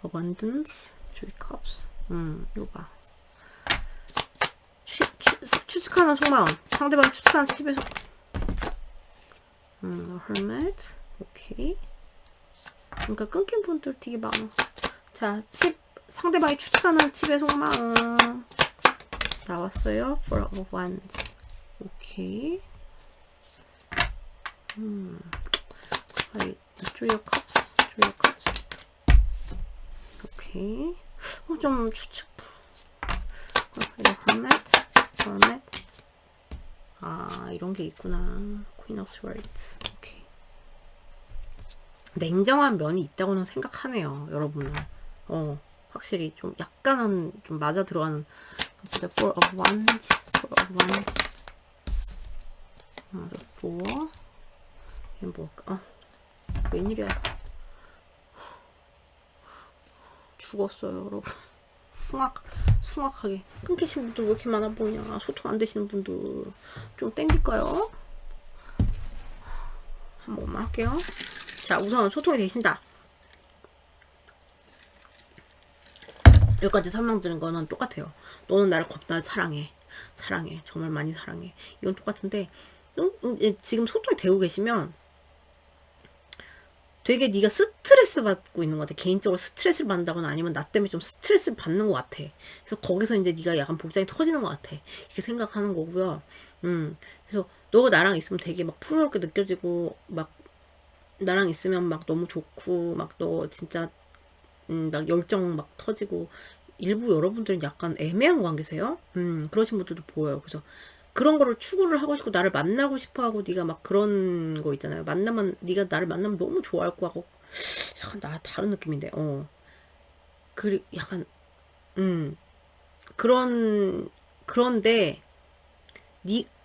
Abundance, Three Cups. 이거 봐. 추측하는 속마음. 상대방이 추측하는 칩의 Hermit. 오케이. 그러니까 끊긴 분들 되게 많아. 자, 상대방이 추측하는 칩의 속마음. 나왔어요. Four of Wands. 오케이. Three of Cups. 오케이. 좀 추측. Hermit. 이런 게 있구나. Queen of Swords. 오케이. 냉정한 면이 있다고는 생각하네요, 여러분은. 확실히 좀 약간은 좀 맞아 들어가는. Four of Wands. The Four. 이게 뭘까? 웬일이야? 죽었어요, 여러분. 숭악하게. 끊기신 분들 왜 이렇게 많아 보이냐. 소통 안 되시는 분들. 좀 땡길까요? 한 번만 할게요. 자, 우선 소통이 되신다. 여기까지 설명드린 거는 똑같아요. 너는 나를 겁나 사랑해. 정말 많이 사랑해. 이건 똑같은데, 지금 소통이 되고 계시면 되게 네가 스트레스 받고 있는 것 같아. 개인적으로 스트레스를 받는다거나 아니면 나 때문에 좀 스트레스를 받는 것 같아. 그래서 거기서 이제 네가 약간 복장이 터지는 것 같아. 이렇게 생각하는 거고요. 그래서 너가 나랑 있으면 되게 막 풍요롭게 느껴지고 막 나랑 있으면 막 너무 좋고 막 너 진짜 막 열정 막 터지고 일부 여러분들은 약간 애매한 관계세요. 그러신 분들도 보여요. 그래서 그런 거를 추구를 하고 싶고 나를 만나고 싶어 하고 네가 막 그런 거 있잖아요. 만나면 네가 나를 만나면 너무 좋아할 거 하고 약간 나 다른 느낌인데. 그 약간 그런 그런데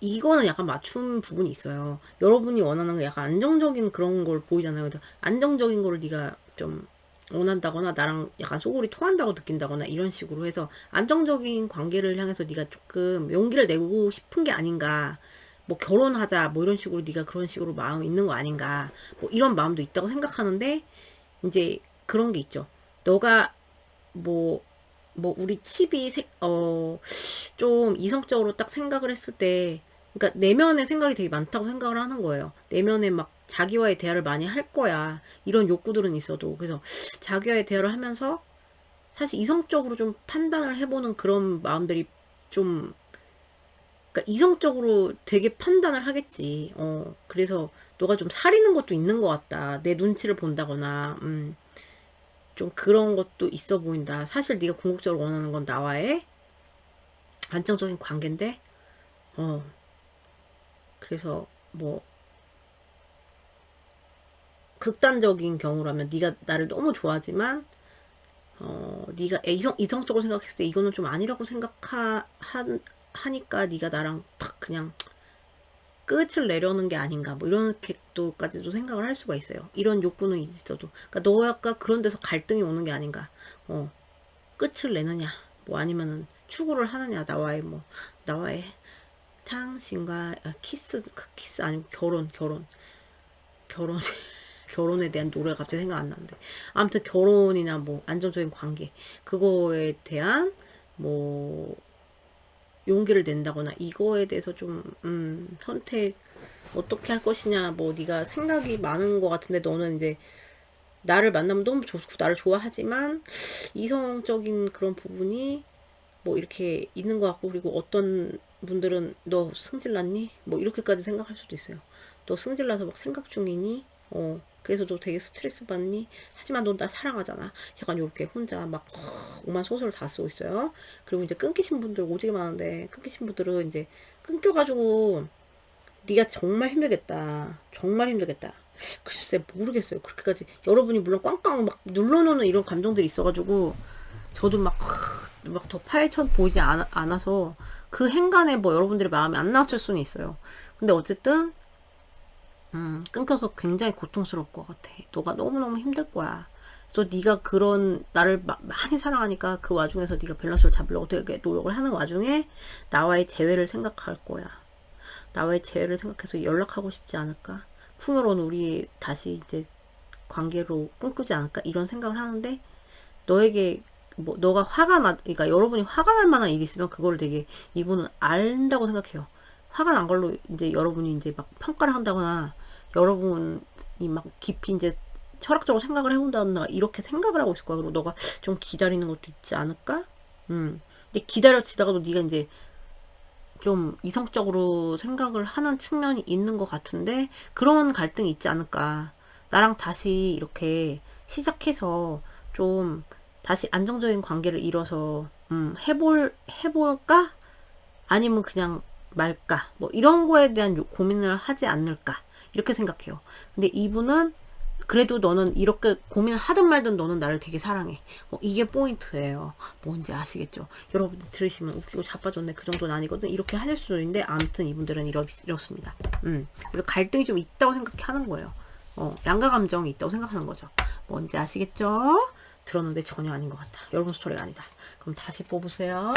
이거는 약간 맞춤 부분이 있어요. 여러분이 원하는 거 약간 안정적인 그런 걸 보이잖아요. 근데 안정적인 거를 네가 좀 원한다거나 나랑 약간 소골이 통한다고 느낀다거나 이런 식으로 해서 안정적인 관계를 향해서 네가 조금 용기를 내고 싶은 게 아닌가. 뭐 결혼하자 뭐 이런 식으로 네가 그런 식으로 마음이 있는 거 아닌가. 뭐 이런 마음도 있다고 생각하는데 이제 그런 게 있죠. 너가 뭐 우리 칩이 좀 이성적으로 딱 생각을 했을 때, 그러니까 내면의 생각이 되게 많다고 생각을 하는 거예요. 내면에 막 자기와의 대화를 많이 할 거야. 이런 욕구들은 있어도. 그래서 자기와의 대화를 하면서 사실 이성적으로 좀 판단을 해보는 그런 마음들이 좀, 그러니까 이성적으로 되게 판단을 하겠지. 그래서 너가 좀 사리는 것도 있는 것 같다. 내 눈치를 본다거나, 좀 그런 것도 있어 보인다. 사실 네가 궁극적으로 원하는 건 나와의 안정적인 관계인데, 어, 그래서 뭐 극단적인 경우라면 네가 나를 너무 좋아하지만, 네가 이성적으로 생각했을 때 이거는 좀 아니라고 하니까 네가 나랑 딱 그냥 끝을 내려는 게 아닌가 뭐 이렇게까지도 생각을 할 수가 있어요. 이런 욕구는 있어도, 그러니까 너가 그런 데서 갈등이 오는 게 아닌가. 끝을 내느냐, 뭐 아니면은 추구를 하느냐, 나와의 당신과 키스 아니면 결혼 결혼에 대한 노래가 갑자기 생각 안 나는데 아무튼 결혼이나 뭐 안정적인 관계 그거에 대한 뭐 용기를 낸다거나 이거에 대해서 좀 선택 어떻게 할 것이냐 뭐 네가 생각이 많은 것 같은데 너는 이제 나를 만나면 너무 좋고 나를 좋아하지만 이성적인 그런 부분이 뭐 이렇게 있는 것 같고 그리고 어떤 분들은 너 승질났니? 뭐 이렇게까지 생각할 수도 있어요. 너 승질나서 막 생각 중이니? 그래서 너 되게 스트레스 받니? 하지만 너 나 사랑하잖아. 약간 이렇게 혼자 막 오만 소설을 다 쓰고 있어요. 그리고 이제 끊기신 분들 오지게 많은데 끊기신 분들은 이제 끊겨가지고 네가 정말 힘들겠다. 정말 힘들겠다. 글쎄 모르겠어요. 그렇게까지 여러분이 물론 꽝꽝 막 눌러놓는 이런 감정들이 있어가지고 저도 막 더 파헤쳐 보지 않아서 그 행간에 뭐 여러분들의 마음이 안 나왔을 수는 있어요. 근데 어쨌든 끊겨서 굉장히 고통스러울 것 같아. 너가 너무너무 힘들 거야. 그래서 네가 그런 나를 많이 사랑하니까 그 와중에서 네가 밸런스를 잡으려고 되게 노력을 하는 와중에 나와의 재회를 생각할 거야. 나와의 재회를 생각해서 연락하고 싶지 않을까? 풍요로운 우리 다시 이제 관계로 꿈꾸지 않을까? 이런 생각을 하는데 너에게 뭐 너가 그러니까 여러분이 화가 날 만한 일이 있으면 그거를 되게 이분은 안다고 생각해요. 화가 난 걸로 이제 여러분이 이제 막 평가를 한다거나 여러분이 막 깊이 이제 철학적으로 생각을 해본다거나 이렇게 생각을 하고 있을 거야. 그리고 너가 좀 기다리는 것도 있지 않을까? 근데 기다려지다가도 네가 이제 좀 이성적으로 생각을 하는 측면이 있는 것 같은데 그런 갈등이 있지 않을까. 나랑 다시 이렇게 시작해서 좀 다시 안정적인 관계를 이뤄서 해볼까? 아니면 그냥 말까? 뭐 이런 거에 대한 고민을 하지 않을까? 이렇게 생각해요. 근데 이분은 그래도 너는 이렇게 고민을 하든 말든 너는 나를 되게 사랑해. 이게 포인트예요. 뭔지 아시겠죠? 여러분들 들으시면 웃기고 자빠졌네. 그 정도는 아니거든. 이렇게 하실 수 있는데 아무튼 이분들은 이렇습니다. 그래서 갈등이 좀 있다고 생각하는 거예요. 양가 감정이 있다고 생각하는 거죠. 뭔지 아시겠죠? 들었는데 전혀 아닌 것 같다. 여러분 스토리가 아니다. 그럼 다시 뽑으세요.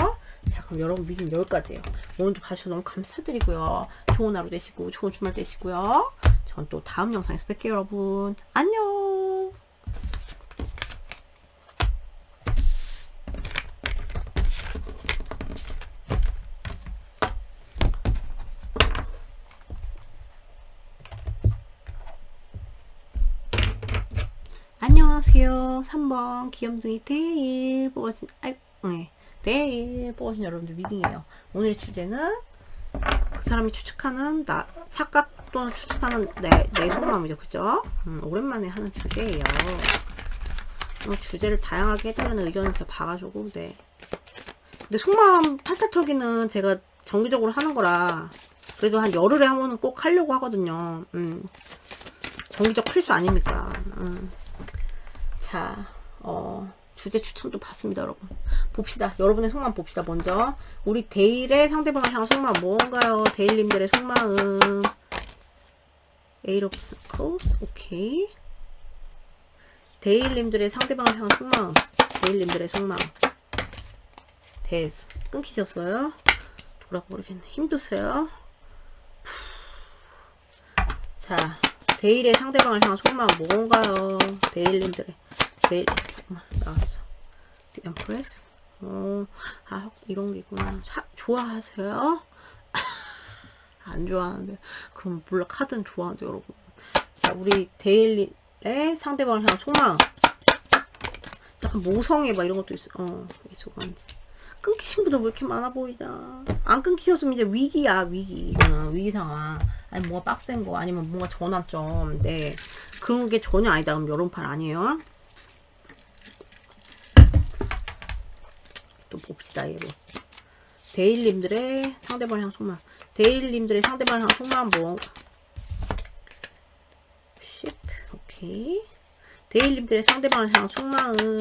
자, 그럼 여러분 미팅 여기까지예요. 오늘도 봐주셔서 너무 감사드리고요. 좋은 하루 되시고 좋은 주말 되시고요. 전 또 다음 영상에서 뵐게요, 여러분. 안녕. 안녕하세요. 3번 귀염둥이 데일 뽑아진 네. 데일 뽑아진 여러분들 미팅이에요. 오늘의 주제는 그 사람이 추측하는 착각 또는 추측하는 내 속마음이죠. 그죠? 오랜만에 하는 주제예요. 주제를 다양하게 해달라는 의견을 제가 봐가지고 네. 근데 속마음 탈탈 털기는 제가 정기적으로 하는 거라 그래도 한 열흘에 한 번은 꼭 하려고 하거든요. 정기적 필수 아닙니까? 자, 주제 추천도 받습니다, 여러분. 봅시다. 여러분의 속마음 봅시다. 먼저 우리 데일의 상대방을 향한 속마음 뭔가요? 데일님들의 속마음. Eight of Pentacles. 오케이. 데일님들의 상대방을 향한 속마음. 데일님들의 속마음. 데스. 끊기셨어요? 돌아버리겠네. 힘드세요? 자, 데일의 상대방을 향한 속마음 뭔가요? 데일님들의 나왔어. The Empress. 이런 게 있구나. 좋아하세요? 안 좋아하는데. 그럼 몰라. 카드는 좋아하는데, 여러분. 자, 우리 데일의 상대방을 향한 속마음. 약간 모성애 막 이런 것도 있어. 있어. 끊기신 분들 왜 이렇게 많아 보이냐. 안 끊기셨으면 이제 위기야, 위기. 이거는 위기 상황. 아니, 뭐가 빡센 거, 아니면 뭔가 전환점. 네. 그런 게 전혀 아니다. 그럼 여론판 아니에요. 또 봅시다, 얘 뭐. 데일님들의 상대방을 향한 속마음. 데일님들의 상대방을 향한 속마음 뭐. 오케이. 데일님들의 상대방을 향한 속마음.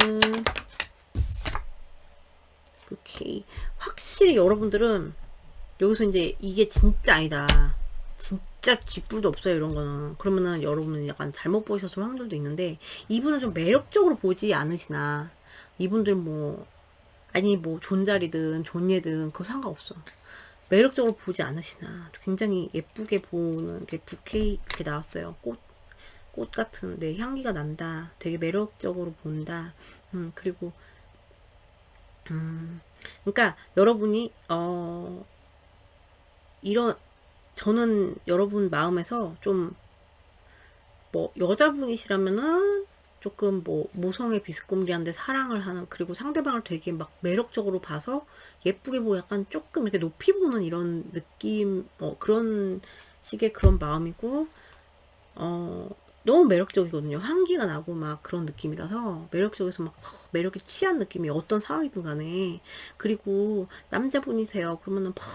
오케이. 확실히 여러분들은 여기서 이제 이게 진짜 아니다. 진짜 쥐뿔도 없어요, 이런 거는. 그러면은 여러분은 약간 잘못 보셨을 확률도 있는데, 이분은 좀 매력적으로 보지 않으시나. 이분들 뭐, 아니 뭐 존잘이든 존예든 그거 상관없어. 매력적으로 보지 않으시나. 굉장히 예쁘게 보는 게 부케 이렇게 나왔어요. 꽃 같은 네, 향기가 난다. 되게 매력적으로 본다. 그리고 그러니까 여러분이 저는 여러분 마음에서 좀 뭐 여자분이시라면은 조금 뭐 모성의 비스듬리한데 사랑을 하는, 그리고 상대방을 되게 막 매력적으로 봐서 예쁘게 보고 약간 조금 이렇게 높이 보는 이런 느낌, 그런 식의 그런 마음이고, 너무 매력적이거든요. 향기가 나고 막 그런 느낌이라서 매력적에서 막 매력에 취한 느낌이 어떤 상황이든 간에. 그리고 남자분이세요. 그러면은 막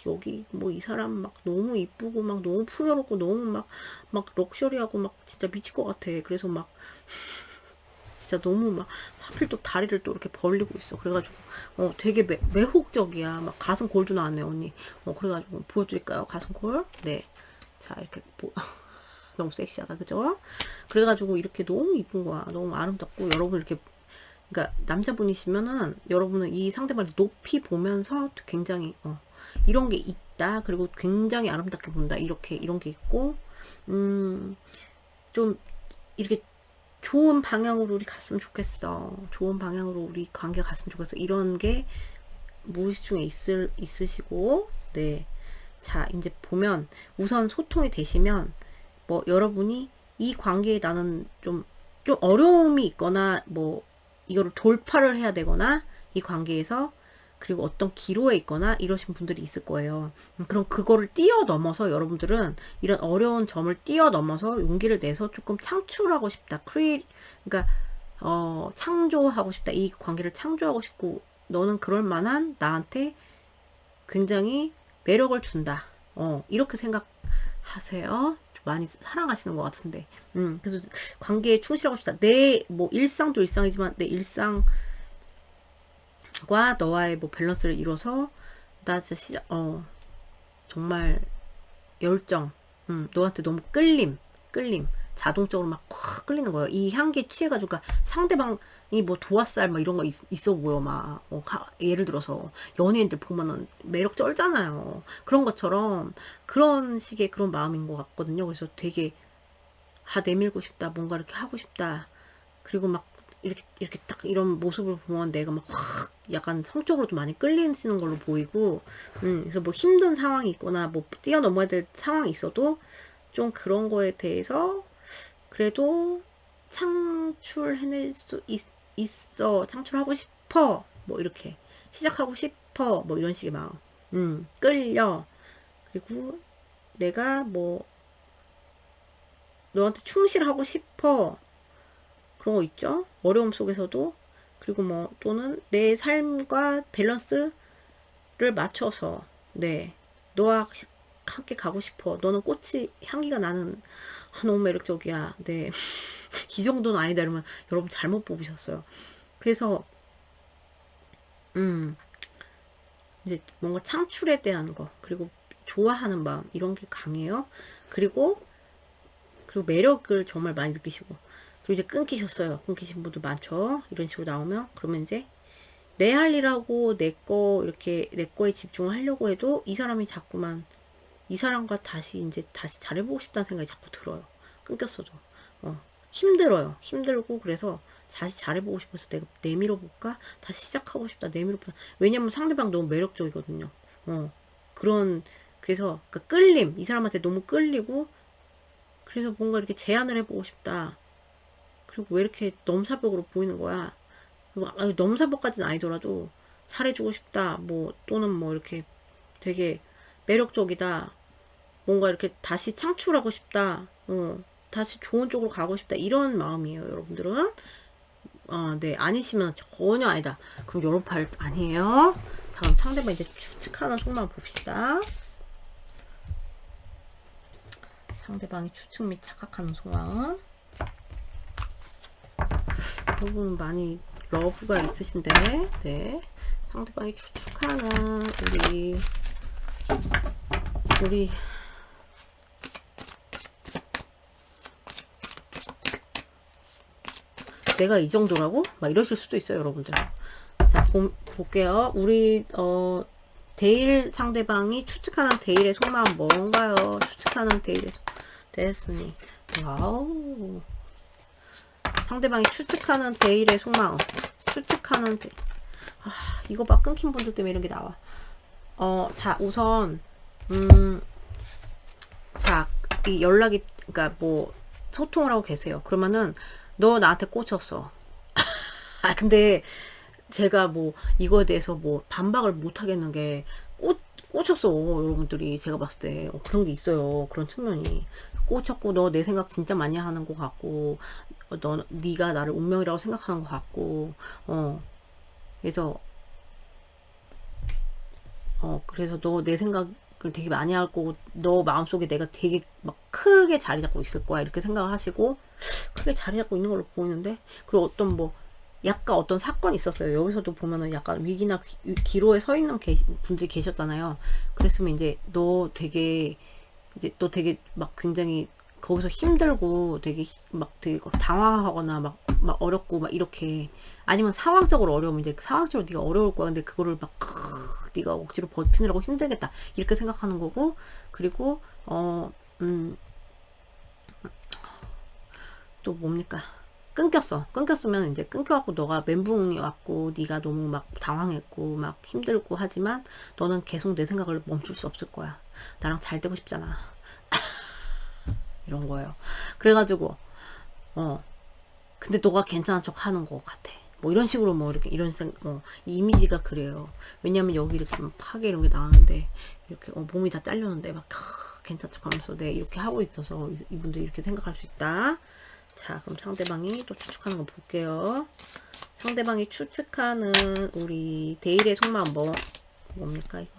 여기 뭐 이 사람 막 너무 이쁘고 막 너무 풍요롭고 너무 막 럭셔리하고 막 진짜 미칠 것 같아. 그래서 막 진짜 너무 막 하필 또 다리를 또 이렇게 벌리고 있어. 그래가지고 되게 매혹적이야. 막 가슴 골도 나왔네, 언니. 그래가지고 보여드릴까요? 가슴 골? 네. 자, 이렇게 너무 섹시하다, 그죠? 그래가지고 이렇게 너무 이쁜 거야. 너무 아름답고, 여러분 이렇게, 그러니까 남자분이시면은 여러분은 이 상대방을 높이 보면서 굉장히 이런 게 있다. 그리고 굉장히 아름답게 본다. 이런 게 있고, 좀 이렇게 좋은 방향으로 우리 갔으면 좋겠어. 좋은 방향으로 우리 관계가 갔으면 좋겠어. 이런 게 무의식 중에 있으시고, 네. 자, 이제 보면 우선 소통이 되시면 뭐 여러분이 이 관계에 나는 좀 어려움이 있거나 뭐 이거를 돌파를 해야 되거나 이 관계에서, 그리고 어떤 기로에 있거나 이러신 분들이 있을 거예요. 그럼 그거를 뛰어넘어서 여러분들은 이런 어려운 점을 뛰어넘어서 용기를 내서 조금 창출하고 싶다. 그러니까 창조하고 싶다. 이 관계를 창조하고 싶고, 너는 그럴 만한 나한테 굉장히 매력을 준다. 이렇게 생각하세요. 많이 사랑하시는 것 같은데. 그래서 관계에 충실하고 싶다. 내 뭐 일상도 일상이지만 내 일상과 너와의 뭐 밸런스를 이뤄서 나 진짜 정말 열정, 너한테 너무 끌림 자동적으로 막 확 끌리는 거예요. 이 향기에 취해가지고. 그러니까 상대방이 뭐 도화살 막 이런 거 있어 보여. 막 예를 들어서 연예인들 보면은 매력 쩔잖아요. 그런 것처럼 그런 식의 그런 마음인 것 같거든요. 그래서 되게 내밀고 싶다, 뭔가 이렇게 하고 싶다. 그리고 막 이렇게 딱 이런 모습을 보면 내가 막 확 약간 성적으로 좀 많이 끌리시는 걸로 보이고, 그래서 뭐 힘든 상황이 있거나 뭐 뛰어넘어야 될 상황이 있어도 좀 그런 거에 대해서 그래도 창출해낼 수 있어. 창출하고 싶어. 뭐 이렇게 시작하고 싶어. 뭐 이런 식의 마음. 끌려. 그리고 내가 뭐 너한테 충실하고 싶어. 그런 거 있죠. 어려움 속에서도. 그리고 뭐 또는 내 삶과 밸런스를 맞춰서 네 너와 함께 가고 싶어. 너는 꽃이 향기가 나는 너무 매력적이야. 네. 이 정도는 아니다 이러면 여러분 잘못 뽑으셨어요. 그래서 이제 뭔가 창출에 대한 거 그리고 좋아하는 마음 이런 게 강해요. 그리고 매력을 정말 많이 느끼시고 그리고 이제 끊기셨어요. 끊기신 분도 많죠. 이런 식으로 나오면 그러면 이제 내 할 일하고 내 거 이렇게 내 거에 집중을 하려고 해도 이 사람이 자꾸만 이 사람과 다시 잘해보고 싶다는 생각이 자꾸 들어요. 끊겼어도 힘들어요. 힘들고 그래서 다시 잘해보고 싶어서 내가 내밀어 볼까? 다시 시작하고 싶다. 내밀어 볼까? 왜냐면 상대방 너무 매력적이거든요. 그런 그래서 그러니까 끌림 이 사람한테 너무 끌리고 그래서 뭔가 이렇게 제안을 해보고 싶다. 그리고 왜 이렇게 넘사벽으로 보이는 거야? 그리고 넘사벽까지는 아니더라도 잘해주고 싶다. 뭐 또는 뭐 이렇게 되게 매력적이다. 뭔가 이렇게 다시 창출하고 싶다. 다시 좋은 쪽으로 가고 싶다. 이런 마음이에요, 여러분들은. 네, 아니시면 전혀 아니다. 그럼 요런 팔 아니에요. 자, 그럼 상대방 이제 추측하는 속마음 봅시다. 상대방이 추측 및 착각하는 속마음. 여러분 많이 러브가 있으신데, 네. 상대방이 추측하는 우리 내가 이 정도라고? 막 이러실 수도 있어요, 여러분들. 자, 볼게요. 우리 데일 상대방이 추측하는 데일의 속마음 뭔가요? 추측하는 데일의 데스니. 와우. 상대방이 추측하는 데일의 속마음. 추측하는 데일. 이거 봐. 끊긴 분들 때문에 이런 게 나와. 자, 우선 자, 이 연락이 그러니까 뭐 소통을 하고 계세요. 그러면은 너 나한테 꽂혔어. 근데 제가 뭐 이거에 대해서 뭐 반박을 못 하겠는 게 꽂혔어. 여러분들이 제가 봤을 때 그런 게 있어요. 그런 측면이 꽂혔고 너 내 생각 진짜 많이 하는 것 같고 네가 나를 운명이라고 생각하는 것 같고 그래서 너 내 생각을 되게 많이 할 거고 너 마음속에 내가 되게 막 크게 자리 잡고 있을 거야 이렇게 생각을 하시고 크게 자리 잡고 있는 걸로 보이는데 그리고 어떤 뭐 약간 어떤 사건이 있었어요. 여기서도 보면은 약간 위기나 기로에 서 있는 분들이 계셨잖아요. 그랬으면 이제 너 되게 막 굉장히 거기서 힘들고 되게 당황하거나 막 어렵고 막 이렇게 아니면 상황적으로 어려우면 이제 상황적으로 네가 어려울 거야. 근데 그거를 막 네가 억지로 버티느라고 힘들겠다 이렇게 생각하는 거고 그리고 또 뭡니까? 끊겼으면 이제 끊겨갖고 너가 멘붕이 왔고 네가 너무 막 당황했고 막 힘들고 하지만 너는 계속 내 생각을 멈출 수 없을 거야. 나랑 잘 되고 싶잖아. 이런 거예요. 그래가지고 근데 너가 괜찮은 척 하는 것 같아. 뭐 이런 식으로 뭐 이렇게 이 이미지가 그래요. 왜냐면 여기 이렇게 파괴 이런 게 나왔는데 이렇게 몸이 다 잘렸는데 막 괜찮은 척 하면서 네 이렇게 하고 있어서 이분들이 이렇게 생각할 수 있다. 자, 그럼 상대방이 또 추측하는 거 볼게요. 상대방이 추측하는 우리 데일의 속마음 뭡니까 이거?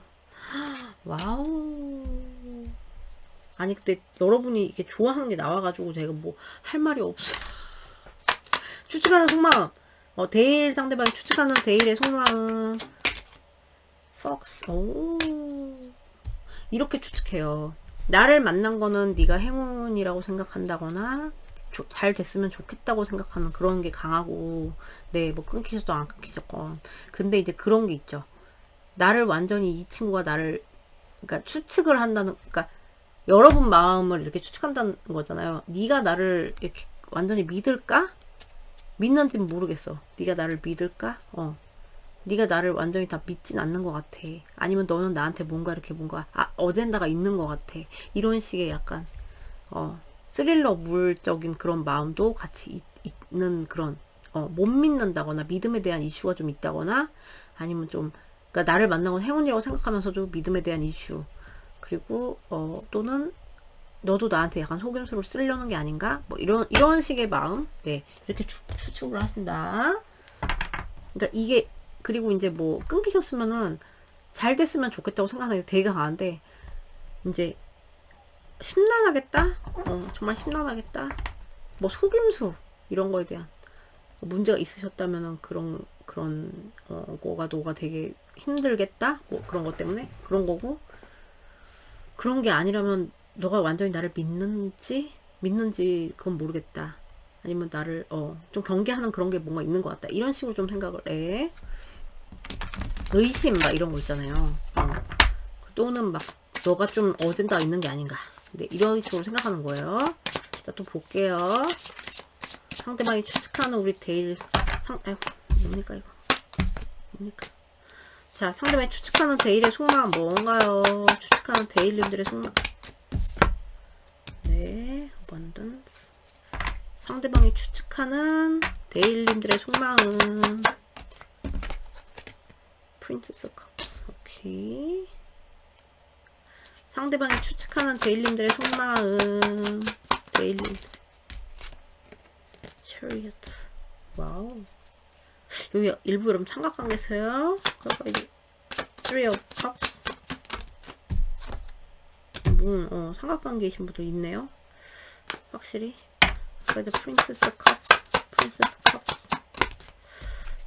와우. 아니 근데 여러분이 이게 좋아하는 게 나와가지고 제가 뭐 할 말이 없어. 추측하는 속마음. 데일 상대방이 추측하는 데일의 속마음. 폭스. 오. 이렇게 추측해요. 나를 만난 거는 네가 행운이라고 생각한다거나 잘 됐으면 좋겠다고 생각하는 그런 게 강하고 네 뭐 끊기셨던 안 끊기셨건 근데 이제 그런 게 있죠. 나를 완전히 이 친구가 나를 그러니까 추측을 한다는 그러니까 여러분 마음을 이렇게 추측한다는 거잖아요. 네가 나를 이렇게 완전히 믿을까? 믿는지는 모르겠어. 네가 나를 믿을까? 네가 나를 완전히 다 믿진 않는 것 같아. 아니면 너는 나한테 뭔가 이렇게 어젠다가 있는 것 같아. 이런 식의 약간 스릴러 물적인 그런 마음도 같이 믿는 그런, 못 믿는다거나 믿음에 대한 이슈가 좀 있다거나 아니면 좀, 그러니까 나를 만나건 행운이라고 생각하면서도 믿음에 대한 이슈. 그리고, 또는 너도 나한테 약간 속임수로 쓰려는 게 아닌가? 뭐 이런 식의 마음. 네. 이렇게 추측을 하신다. 그러니까 이게, 그리고 이제 뭐 끊기셨으면은 잘 됐으면 좋겠다고 생각하는 게 되게 강한데, 이제 심란하겠다? 정말 심란하겠다? 뭐 속임수 이런 거에 대한 문제가 있으셨다면은 그런 거가 너가 되게 힘들겠다? 뭐 그런 것 때문에 그런 거고, 그런 게 아니라면 너가 완전히 나를 믿는지 그건 모르겠다. 아니면 나를 좀 경계하는 그런 게 뭔가 있는 것 같다. 이런 식으로 좀 생각을 해. 의심 막 이런 거 있잖아요. 또는 막 너가 좀 어젠다 있는 게 아닌가. 네, 이런 식으로 생각하는 거예요. 자, 또 볼게요. 상대방이 추측하는 우리 데일 아이고, 뭡니까 이거? 뭡니까? 자, 상대방이 추측하는 데일의 속마음 뭔가요? 추측하는 데일님들의 속마음. 네, abundance. 상대방이 추측하는 데일님들의 속마음. 프린세스 컵스. 오케이. 상대방이 추측하는 데일님들의 속마음. 데일님. chariot. 와우. 여기 일부 여러분 삼각관 계세요. 그리고 이제 three of cups. 삼각관계이신 분도 있네요. 확실히. 그래도 princess cups.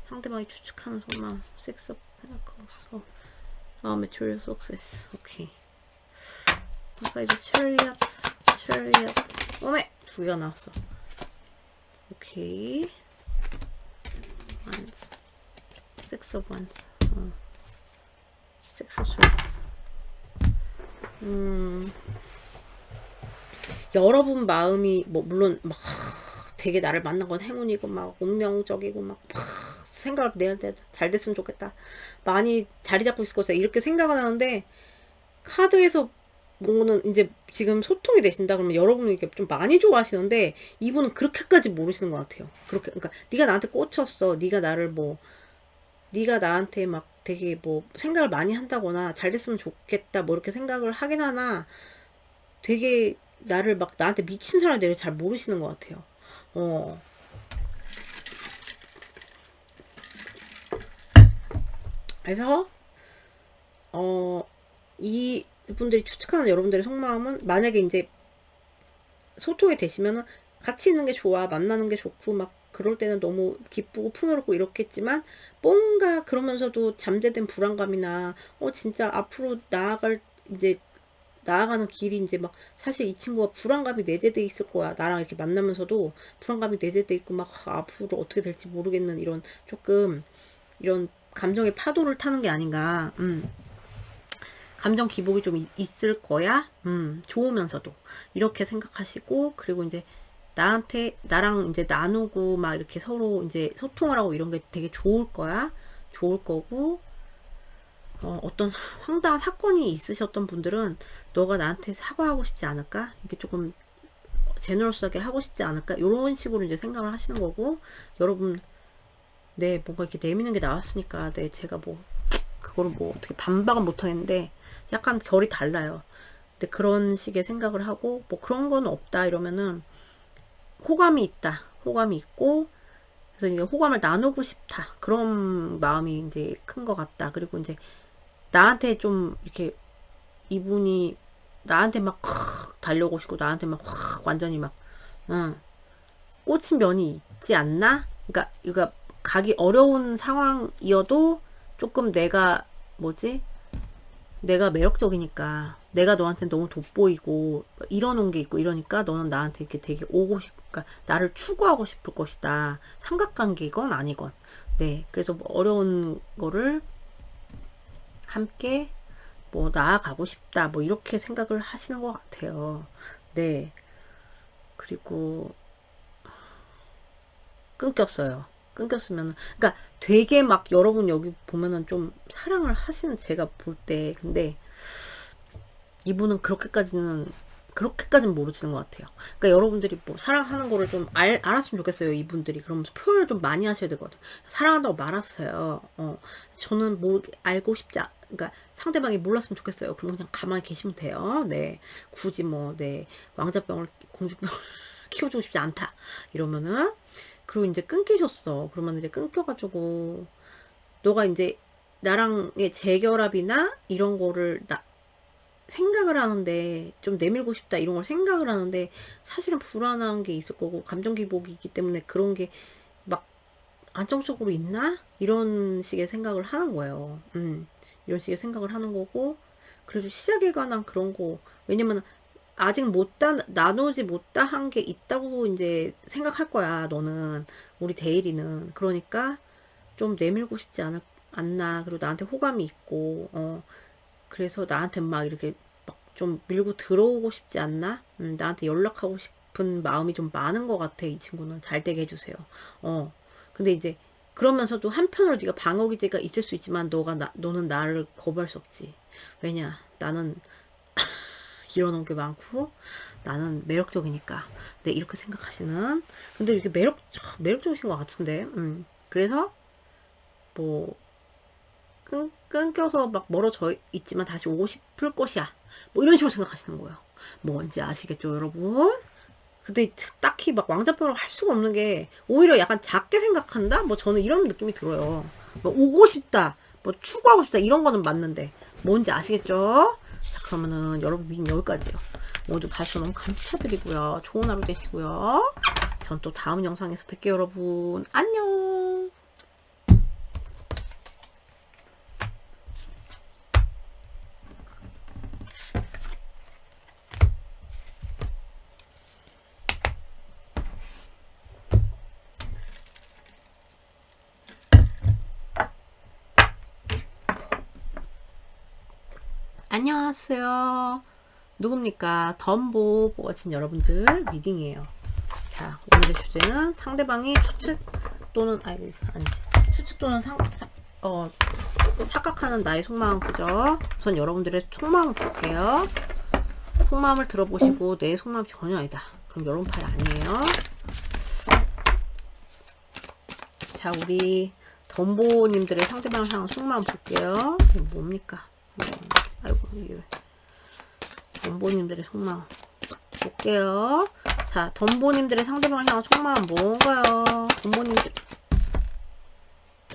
상대방이 추측하는 속마음. six of pentacles. material success. 오케이. 그러니까 이제 chariot. 어메! 두 개가 나왔어. 오케이. wands. six of wands. six of swords. 여러분 마음이 뭐 물론 막 되게 나를 만난 건 행운이고 막 운명적이고 막 생각을 내한테 잘 됐으면 좋겠다. 많이 자리 잡고 있을 거다. 이렇게 생각은 하는데 카드에서 뭐는 이제 지금 소통이 되신다 그러면 여러분이 이렇게 좀 많이 좋아하시는데 이분은 그렇게까지 모르시는 것 같아요. 그렇게 그러니까 네가 나한테 꽂혔어. 네가 나한테 막 되게 뭐 생각을 많이 한다거나 잘 됐으면 좋겠다 뭐 이렇게 생각을 하긴 하나 되게 나를 막 나한테 미친 사람들이 잘 모르시는 것 같아요. 그래서 이 분들이 추측하는 여러분들의 속마음은 만약에 이제 소통이 되시면은 같이 있는 게 좋아, 만나는 게 좋고 막 그럴 때는 너무 기쁘고 풍요롭고 이렇겠지만 뭔가 그러면서도 잠재된 불안감이나 진짜 앞으로 나아가는 길이 이제 막 사실 이 친구가 불안감이 내재돼 있을 거야. 나랑 이렇게 만나면서도 불안감이 내재돼 있고 막 앞으로 어떻게 될지 모르겠는 이런 조금 이런 감정의 파도를 타는 게 아닌가. 감정 기복이 좀 있을 거야. 좋으면서도 이렇게 생각하시고 그리고 이제 나랑 이제 나누고 막 이렇게 서로 이제 소통을 하고 이런 게 되게 좋을 거야. 좋을 거고 어떤 황당한 사건이 있으셨던 분들은 너가 나한테 사과하고 싶지 않을까? 이게 조금 제너러스하게 하고 싶지 않을까? 이런 식으로 이제 생각을 하시는 거고 여러분 네 뭔가 이렇게 내미는 게 나왔으니까 네 제가 뭐 그거를 뭐 어떻게 반박은 못하겠는데 약간 결이 달라요. 근데 그런 식의 생각을 하고 뭐 그런 건 없다 이러면은 호감이 있다. 호감이 있고 그래서 이제 호감을 나누고 싶다. 그런 마음이 이제 큰 것 같다. 그리고 이제 나한테 좀 이렇게 이분이 나한테 막 달려오시고 나한테 막 완전히 막 꽂힌 면이 있지 않나? 그러니까 가기 어려운 상황이어도 조금 내가 매력적이니까 내가 너한테 너무 돋보이고 이러는 게 있고 이러니까 너는 나한테 이렇게 되게 그러니까 나를 추구하고 싶을 것이다. 삼각관계이건 아니건. 네. 그래서 뭐 어려운 거를 함께 뭐 나아가고 싶다. 뭐 이렇게 생각을 하시는 것 같아요. 네. 그리고 끊겼으면은 그러니까 되게 막 여러분 여기 보면은 좀 사랑을 하시는 제가 볼 때 근데 이분은 그렇게까지는 그렇게까지는 모르시는 것 같아요. 그러니까 여러분들이 뭐 사랑하는 거를 좀 알았으면 좋겠어요. 이분들이. 그러면서 표현을 좀 많이 하셔야 되거든요. 사랑한다고 말았어요. 저는 뭐 알고 싶지 그러니까 상대방이 몰랐으면 좋겠어요. 그럼 그냥 가만히 계시면 돼요. 네. 굳이 뭐, 네. 왕자병을, 공주병을 키워주고 싶지 않다. 이러면은. 그리고 이제 끊기셨어. 그러면 이제 끊겨가지고, 너가 이제 나랑의 재결합이나 이런 거를 생각을 하는데 좀 내밀고 싶다 이런 걸 생각을 하는데 사실은 불안한 게 있을 거고 감정 기복이 있기 때문에 그런 게 막 안정적으로 있나? 이런 식의 생각을 하는 거예요. 이런 식의 생각을 하는 거고 그래도 시작에 관한 그런 거 왜냐면 아직 나누지 못다 한 게 있다고 이제 생각할 거야 너는 우리 대일이는 그러니까 좀 내밀고 싶지 않나 그리고 나한테 호감이 있고 그래서 나한테 막 이렇게 막 좀 밀고 들어오고 싶지 않나? 나한테 연락하고 싶은 마음이 좀 많은 것 같아. 이 친구는 잘 되게 해주세요. 근데 이제 그러면서도 한편으로 네가 방어 기제가 있을 수 있지만 너는 나를 거부할 수 없지. 왜냐? 나는 이뤄놓은 게 많고 나는 매력적이니까. 네 이렇게 생각하시는. 근데 이렇게 매력적이신 것 같은데. 그래서 뭐 끊겨서 막 멀어져 있지만 다시 오고 싶을 것이야. 뭐 이런 식으로 생각하시는 거예요. 뭔지 아시겠죠, 여러분? 근데 딱히 막 왕자병을 할 수가 없는 게 오히려 약간 작게 생각한다? 뭐 저는 이런 느낌이 들어요. 뭐 오고 싶다, 뭐 추구하고 싶다 이런 거는 맞는데 뭔지 아시겠죠? 자 그러면은 여러분 미니 여기까지요. 모두 봐주셔서 너무 감사드리고요. 좋은 하루 되시고요. 전 또 다음 영상에서 뵐게요, 여러분. 안녕. 안녕하세요. 누굽니까? 덤보 보거친 여러분들 미팅이에요. 자, 오늘의 주제는 상대방이 추측 또는 아니지 추측 또는 착각하는 나의 속마음 그죠? 우선 여러분들의 속마음을 볼게요. 속마음을 들어보시고 내 속마음 전혀 아니다. 그럼 여러분 팔 아니에요. 자, 우리 덤보님들의 상대방을 향한 속마음 볼게요. 이거 뭡니까? 아이고 이게 덤보님들의 속마음 볼게요. 자, 덤보님들의 상대방을 향한 속마음 뭔가요? 덤보님들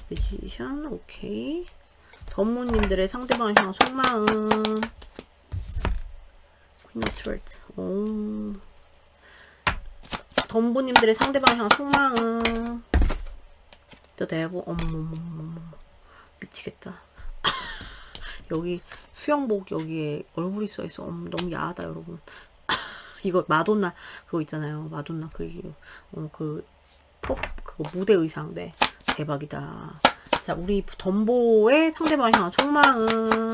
매지션 오케이. 덤보님들의 상대방을 향한 속마음 퀸 오브 스워드스 오. 덤보님들의 상대방을 향한 속마음 또 대고 어머머머머머 미치겠다. 여기 수영복 여기에 얼굴이 써있어. 너무 야하다 여러분. 이거 마돈나 그거 있잖아요. 마돈나 그거 무대 의상. 네 대박이다. 자 우리 덤보의 상대방을 향한 속마음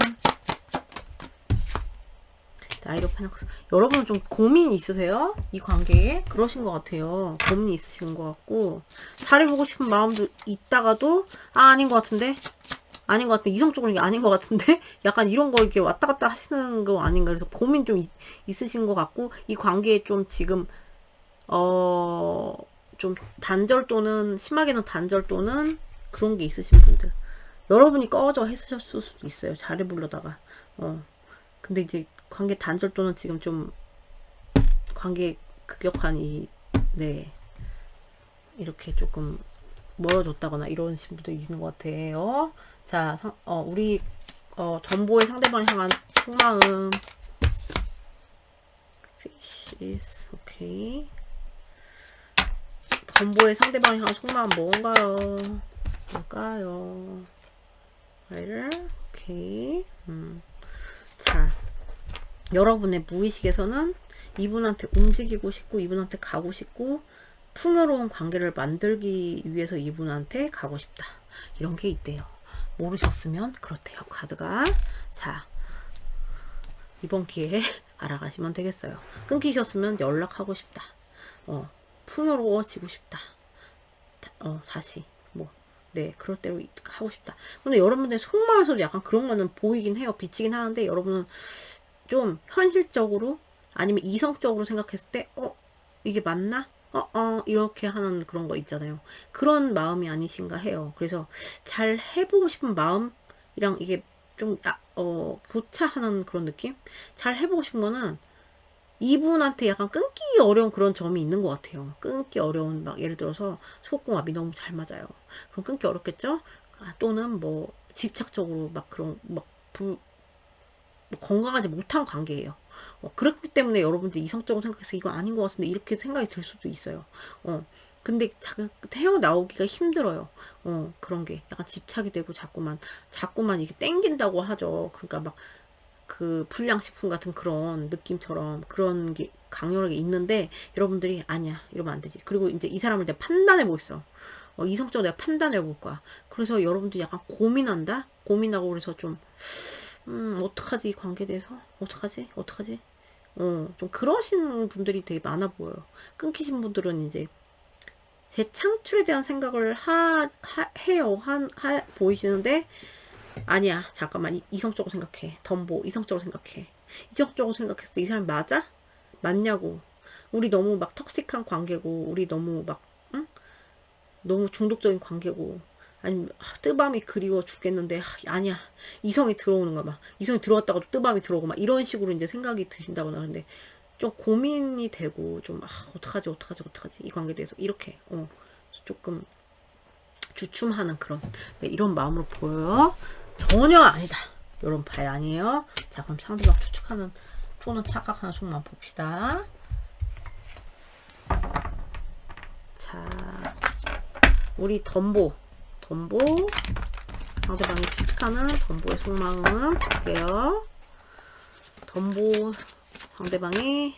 나이로 페낙스. 여러분 좀 고민이 있으세요? 이 관계에? 그러신 것 같아요. 고민이 있으신 것 같고 잘해보고 싶은 마음도 있다가도 아닌 것 같은데 아닌 것 같은데 이성적으로 아닌 것 같은데 약간 이런 거 이렇게 왔다 갔다 하시는 거 아닌가 그래서 고민 좀 있으신 것 같고 이 관계에 좀 지금 좀 단절 또는 심하게는 단절 또는 그런 게 있으신 분들 여러분이 꺼져 했으셨을 수도 있어요. 잘해보려다가 근데 이제 관계 단절 또는 지금 좀 관계 급격한 네 이렇게 조금 멀어졌다거나 이러신 분도 있는 것 같아요. 자, 우리 덤보의 상대방을 향한 속마음 Fishes, 오케이. 덤보의 상대방을 향한 속마음 뭔가요? 오케이. 자, 여러분의 무의식에서는 이분한테 움직이고 싶고 이분한테 가고 싶고 풍요로운 관계를 만들기 위해서 이분한테 가고 싶다. 이런 게 있대요. 모르셨으면 그렇대요. 카드가. 자, 이번 기회에 알아가시면 되겠어요. 끊기셨으면 연락하고 싶다. 풍요로워지고 싶다. 다시 네 그럴 대로 하고 싶다. 근데 여러분들 속마음에서도 약간 그런 거는 보이긴 해요. 비치긴 하는데 여러분은 좀 현실적으로 아니면 이성적으로 생각했을 때, 이게 맞나? 이렇게 하는 그런 거 있잖아요. 그런 마음이 아니신가 해요. 그래서 잘 해보고 싶은 마음이랑 이게 좀, 교차하는 그런 느낌? 잘 해보고 싶은 거는 이분한테 약간 끊기 어려운 그런 점이 있는 것 같아요. 끊기 어려운, 막, 예를 들어서, 속궁합이 너무 잘 맞아요. 그럼 끊기 어렵겠죠? 또는 뭐, 집착적으로 막 그런, 막, 뭐 건강하지 못한 관계예요. 그렇기 때문에 여러분들이 이성적으로 생각해서 이거 아닌 것 같은데 이렇게 생각이 들 수도 있어요. 근데 헤어나오기가 힘들어요. 그런 게 약간 집착이 되고 자꾸만 이게 땡긴다고 하죠. 그러니까 막 그 불량식품 같은 그런 느낌처럼 그런 게 강렬하게 있는데 여러분들이 아니야 이러면 안 되지. 그리고 이제 이 사람을 내가 판단해 보겠어. 이성적으로 내가 판단해 볼 거야. 그래서 여러분들이 약간 고민하고 그래서 좀 어떡하지, 이 관계에 대해서? 어떡하지? 좀 그러신 분들이 되게 많아 보여요. 끊기신 분들은 이제 재창출에 대한 생각을 해요. 보이시는데, 아니야, 잠깐만, 이성적으로 생각해. 이성적으로 생각해. 이성적으로 생각했을 때 이 사람 맞아? 맞냐고. 우리 너무 막 턱식한 관계고, 우리 너무 막, 응? 너무 중독적인 관계고, 아니면 뜨밤이 그리워 죽겠는데 아니야 이성이 들어오는 거야 막 이성이 들어왔다가도 뜨밤이 들어오고 막 이런 식으로 이제 생각이 드신다거나 근데 좀 고민이 되고 좀 어떡하지 이 관계에 대해서 이렇게 조금 주춤하는 그런 네, 이런 마음으로 보여요. 전혀 아니다 이런 발 아니에요. 자 그럼 상대방 추측하는 톤은 착각하는 속만 봅시다. 자 우리 덤보 상대방이 추측하는 덤보의 속마음 볼게요. 상대방이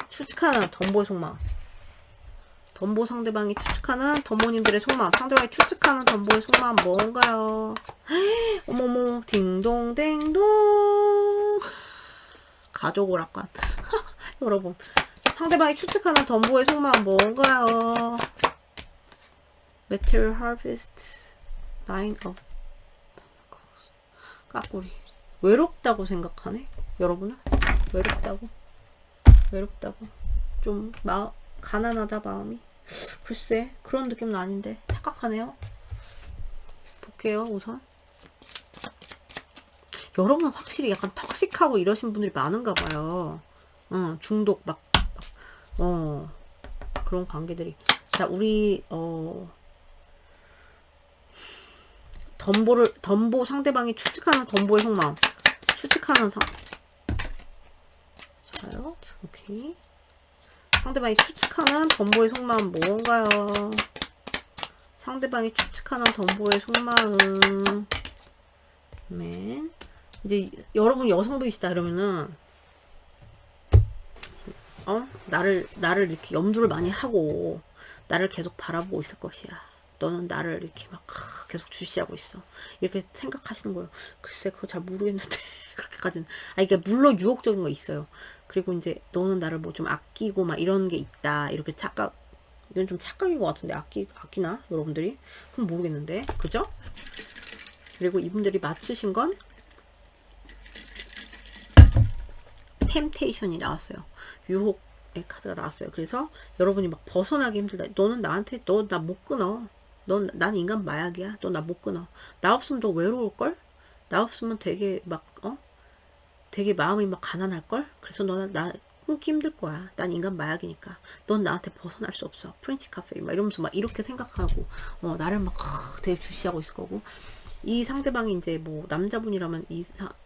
추측하는 덤보의 속마음. 상대방이 추측하는 덤보님들의 속마음. 상대방이 추측하는 덤보의 속마음 뭔가요? 어머머 딩동댕동 가족 오락관 여러분 상대방이 추측하는 덤보의 속마음 뭔가요? Material Harvest, Nine of 까꾸리. 외롭다고 생각하네? 여러분은? 외롭다고? 좀, 가난하다, 마음이? 글쎄, 그런 느낌은 아닌데. 착각하네요. 볼게요, 우선. 여러분 확실히 약간 턱식하고 이러신 분들이 많은가 봐요. 중독, 그런 관계들이. 자, 우리, 덤보 상대방이 추측하는 덤보의 속마음. 자요. 오케이. 상대방이 추측하는 덤보의 속마음 뭔가요? 상대방이 추측하는 덤보의 속마음. 맨. 이제 여러분 여성분이시다 그러면은 나를 이렇게 염두를 많이 하고 나를 계속 바라보고 있을 것이야. 너는 나를 이렇게 막 계속 주시하고 있어. 이렇게 생각하시는 거예요. 글쎄 그거 잘 모르겠는데 그렇게까지는. 이게 물론 유혹적인 거 있어요. 그리고 이제 너는 나를 뭐 좀 아끼고 막 이런 게 있다. 이렇게 이건 좀 착각인 것 같은데 아끼나 여러분들이? 그럼 모르겠는데 그죠? 그리고 이분들이 맞추신 건 템테이션이 나왔어요. 유혹의 카드가 나왔어요. 그래서 여러분이 막 벗어나기 힘들다. 너는 나한테 너 나 못 끊어. 난 인간 마약이야. 너 나 못 끊어. 나 없으면 너 외로울걸? 나 없으면 되게 되게 마음이 막 가난할걸? 그래서 너는 나 끊기 힘들 거야. 난 인간 마약이니까. 넌 나한테 벗어날 수 없어. 프렌치 카페 막 이러면서 막 이렇게 생각하고 나를 막 되게 주시하고 있을 거고 이 상대방이 이제 뭐 남자분이라면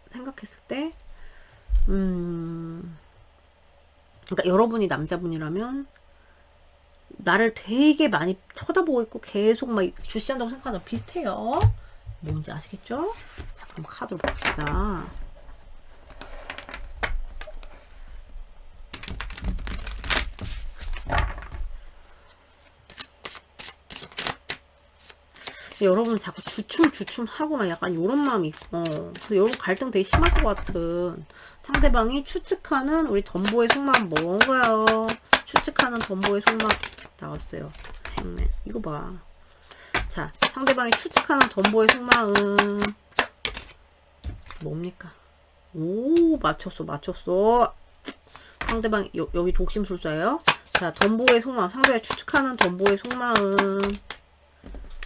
생각했을 때 그러니까 여러분이 남자분이라면 나를 되게 많이 쳐다보고 있고 계속 막 주시한다고 생각하는 거 비슷해요. 뭔지 아시겠죠? 자, 그럼 카드를 봅시다. 여러분 자꾸 주춤하고 막 약간 요런 마음이 있고 그래서 여러분 갈등 되게 심할 것 같은 상대방이 추측하는 우리 덤보의 속마음 뭔가요? 추측하는 덤보의 속마음 나왔어요. 행맨 이거 봐. 자 상대방이 추측하는 덤보의 속마음 뭡니까? 오 맞췄어. 상대방 여기 독심술사예요. 자, 덤보의 속마음, 상대가 추측하는 덤보의 속마음.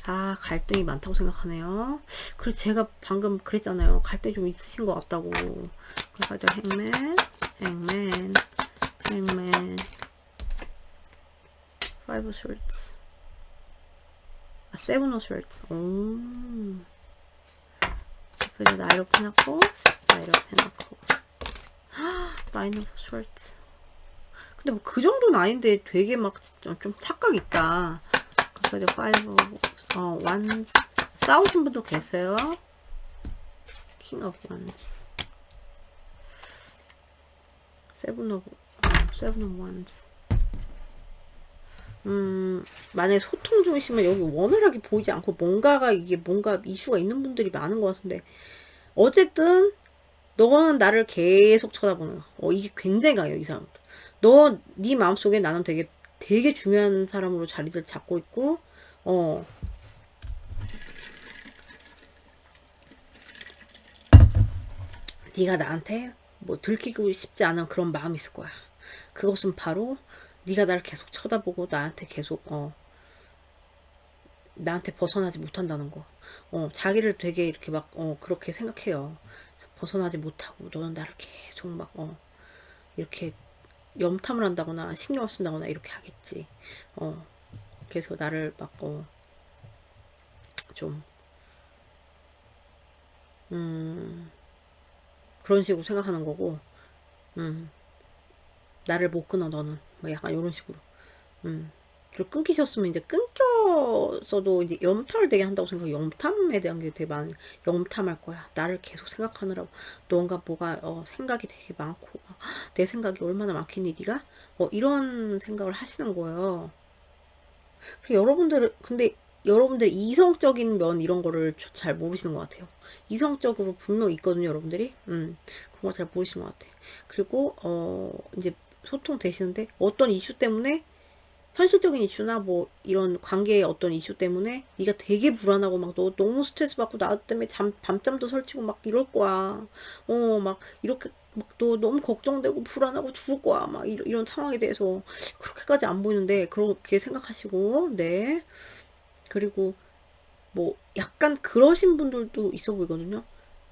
아, 갈등이 많다고 생각하네요. 그리고 제가 방금 그랬잖아요. 갈등이 좀 있으신 것 같다고. 그래서 행맨, 행맨, 행맨, five swords, 아, seven of swords. 오. 그래서 나이로 페나코스, 나이로 페나코스, nine of swords. 근데 뭐 그 정도는 아닌데 되게 막 좀 착각 있다. 그래서 five of wands. 싸우신 분도 계세요. king of wands, seven of wands. 만약에 소통 중이시면 여기 원활하게 보이지 않고 뭔가가 이게 뭔가 이슈가 있는 분들이 많은 것 같은데, 어쨌든 너는 나를 계속 쳐다보는 거. 이게 굉장히 강해요, 이 사람. 네 마음속에 나는 되게 중요한 사람으로 자리를 잡고 있고, 네가 나한테 뭐 들키고 싶지 않은 그런 마음이 있을 거야. 그것은 바로 네가 나를 계속 쳐다보고 나한테 계속 나한테 벗어나지 못한다는 거. 자기를 되게 이렇게 막 그렇게 생각해요. 벗어나지 못하고 너는 나를 계속 막 이렇게 염탐을 한다거나 신경을 쓴다거나 이렇게 하겠지. 그래서 나를 막 좀 그런 식으로 생각하는 거고, 나를 못 끊어 너는 뭐 약간 이런 식으로. 그리고 끊기셨으면 이제 끊겼어도 이제 염탐을 되게 한다고 생각해. 염탐에 대한 게 되게 많이 염탐할 거야. 나를 계속 생각하느라고 뭔가 뭐가 생각이 되게 많고, 내 생각이 얼마나 많겠니 네가? 이런 생각을 하시는 거예요. 근데 여러분들 이성적인 면 이런 거를 잘 모르시는 것 같아요. 이성적으로 분명 있거든요, 여러분들이. 그런 걸 잘 모르시는 것 같아. 그리고 이제 소통 되시는데 어떤 이슈 때문에, 현실적인 이슈나 뭐 이런 관계의 어떤 이슈 때문에 네가 되게 불안하고 막 너 너무 스트레스 받고 나 때문에 밤잠도 설치고 막 이럴 거야. 막 이렇게 막 너 너무 걱정되고 불안하고 죽을 거야. 막 이런 상황에 대해서 그렇게까지 안 보이는데 그렇게 생각하시고, 네. 그리고 뭐 약간 그러신 분들도 있어 보이거든요.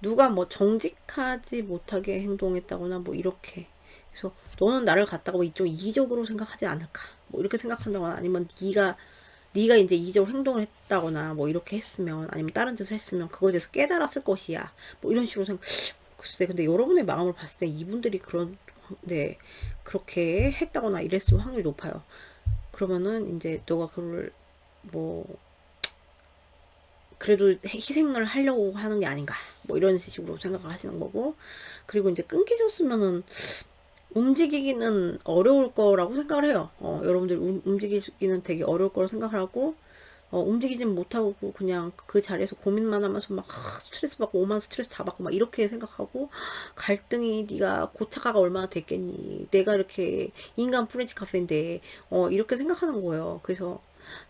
누가 뭐 정직하지 못하게 행동했다거나 뭐 이렇게. 그래서 너는 나를 갖다가 뭐 이쪽 이기적으로 생각하지 않을까, 뭐 이렇게 생각한다거나, 아니면 네가 이제 이기적으로 행동을 했다거나 뭐 이렇게 했으면, 아니면 다른 짓을 했으면 그거에 대해서 깨달았을 것이야, 뭐 이런 식으로 생각. 글쎄, 근데 여러분의 마음을 봤을 때 이분들이 그렇게 했다거나 이랬을 확률이 높아요. 그러면은 이제 너가 그걸 뭐 그래도 희생을 하려고 하는 게 아닌가, 뭐 이런 식으로 생각을 하시는 거고. 그리고 이제 끊기셨으면은 움직이기는 어려울 거라고 생각을 해요. 여러분들 움직이기는 되게 어려울 거라고 생각을 하고, 움직이진 못하고 그냥 그 자리에서 고민만 하면서 막 스트레스 받고 오만 스트레스 다 받고 막 이렇게 생각하고, 갈등이 네가 고착화가 얼마나 됐겠니, 내가 이렇게 인간 프렌치 카페인데 이렇게 생각하는 거예요. 그래서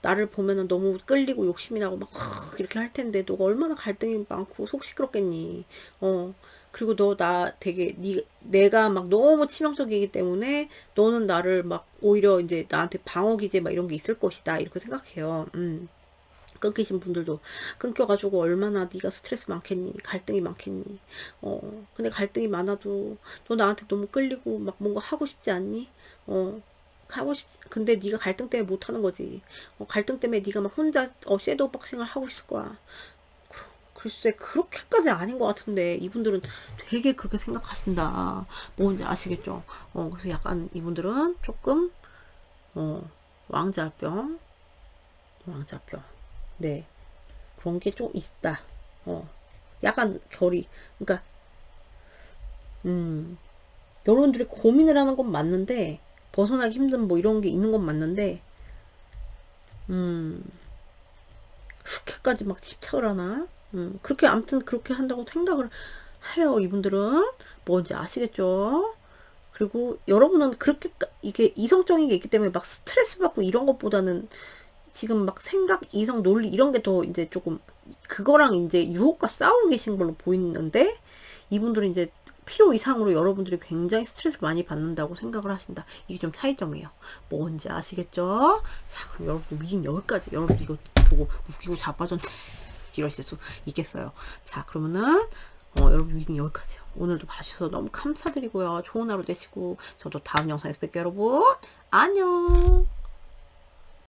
나를 보면은 너무 끌리고 욕심이 나고 막 이렇게 할 텐데 너가 얼마나 갈등이 많고 속 시끄럽겠니. 그리고 너 나 되게 내가 막 너무 치명적이기 때문에 너는 나를 막 오히려 이제 나한테 방어 기제 막 이런 게 있을 것이다, 이렇게 생각해요. 끊기신 분들도 끊겨가지고 얼마나 네가 스트레스 많겠니, 갈등이 많겠니. 근데 갈등이 많아도 너 나한테 너무 끌리고 막 뭔가 하고 싶지 않니? 근데 네가 갈등 때문에 못 하는 거지. 갈등 때문에 네가 막 혼자 섀도우 박싱을 하고 있을 거야. 글쎄, 그렇게까지 아닌 것 같은데 이분들은 되게 그렇게 생각하신다. 뭔지 아시겠죠? 그래서 약간 이분들은 조금 왕자병, 네, 그런 게 좀 있다. 약간 결이, 그러니까 여러분들이 고민을 하는 건 맞는데, 벗어나기 힘든 뭐 이런 게 있는 건 맞는데, 그렇게까지 막 집착을 하나? 그렇게 아무튼 그렇게 한다고 생각을 해요, 이분들은. 뭔지 아시겠죠? 그리고 여러분은 그렇게 이게 이성적인 게 있기 때문에 막 스트레스 받고 이런 것보다는 지금 막 생각, 이성, 논리 이런 게 더 이제 조금 그거랑 이제 유혹과 싸우고 계신 걸로 보이는데, 이분들은 이제 필요 이상으로 여러분들이 굉장히 스트레스를 많이 받는다고 생각을 하신다. 이게 좀 차이점이에요. 뭔지 아시겠죠? 자, 그럼 여러분들 위인 여기까지. 여러분들 이거 보고 웃기고 자빠졌네. 이러실 수 있겠어요. 자, 그러면은 여러분 위인 여기까지요. 오늘도 봐주셔서 너무 감사드리고요. 좋은 하루 되시고 저도 다음 영상에서 뵐게요, 여러분. 안녕.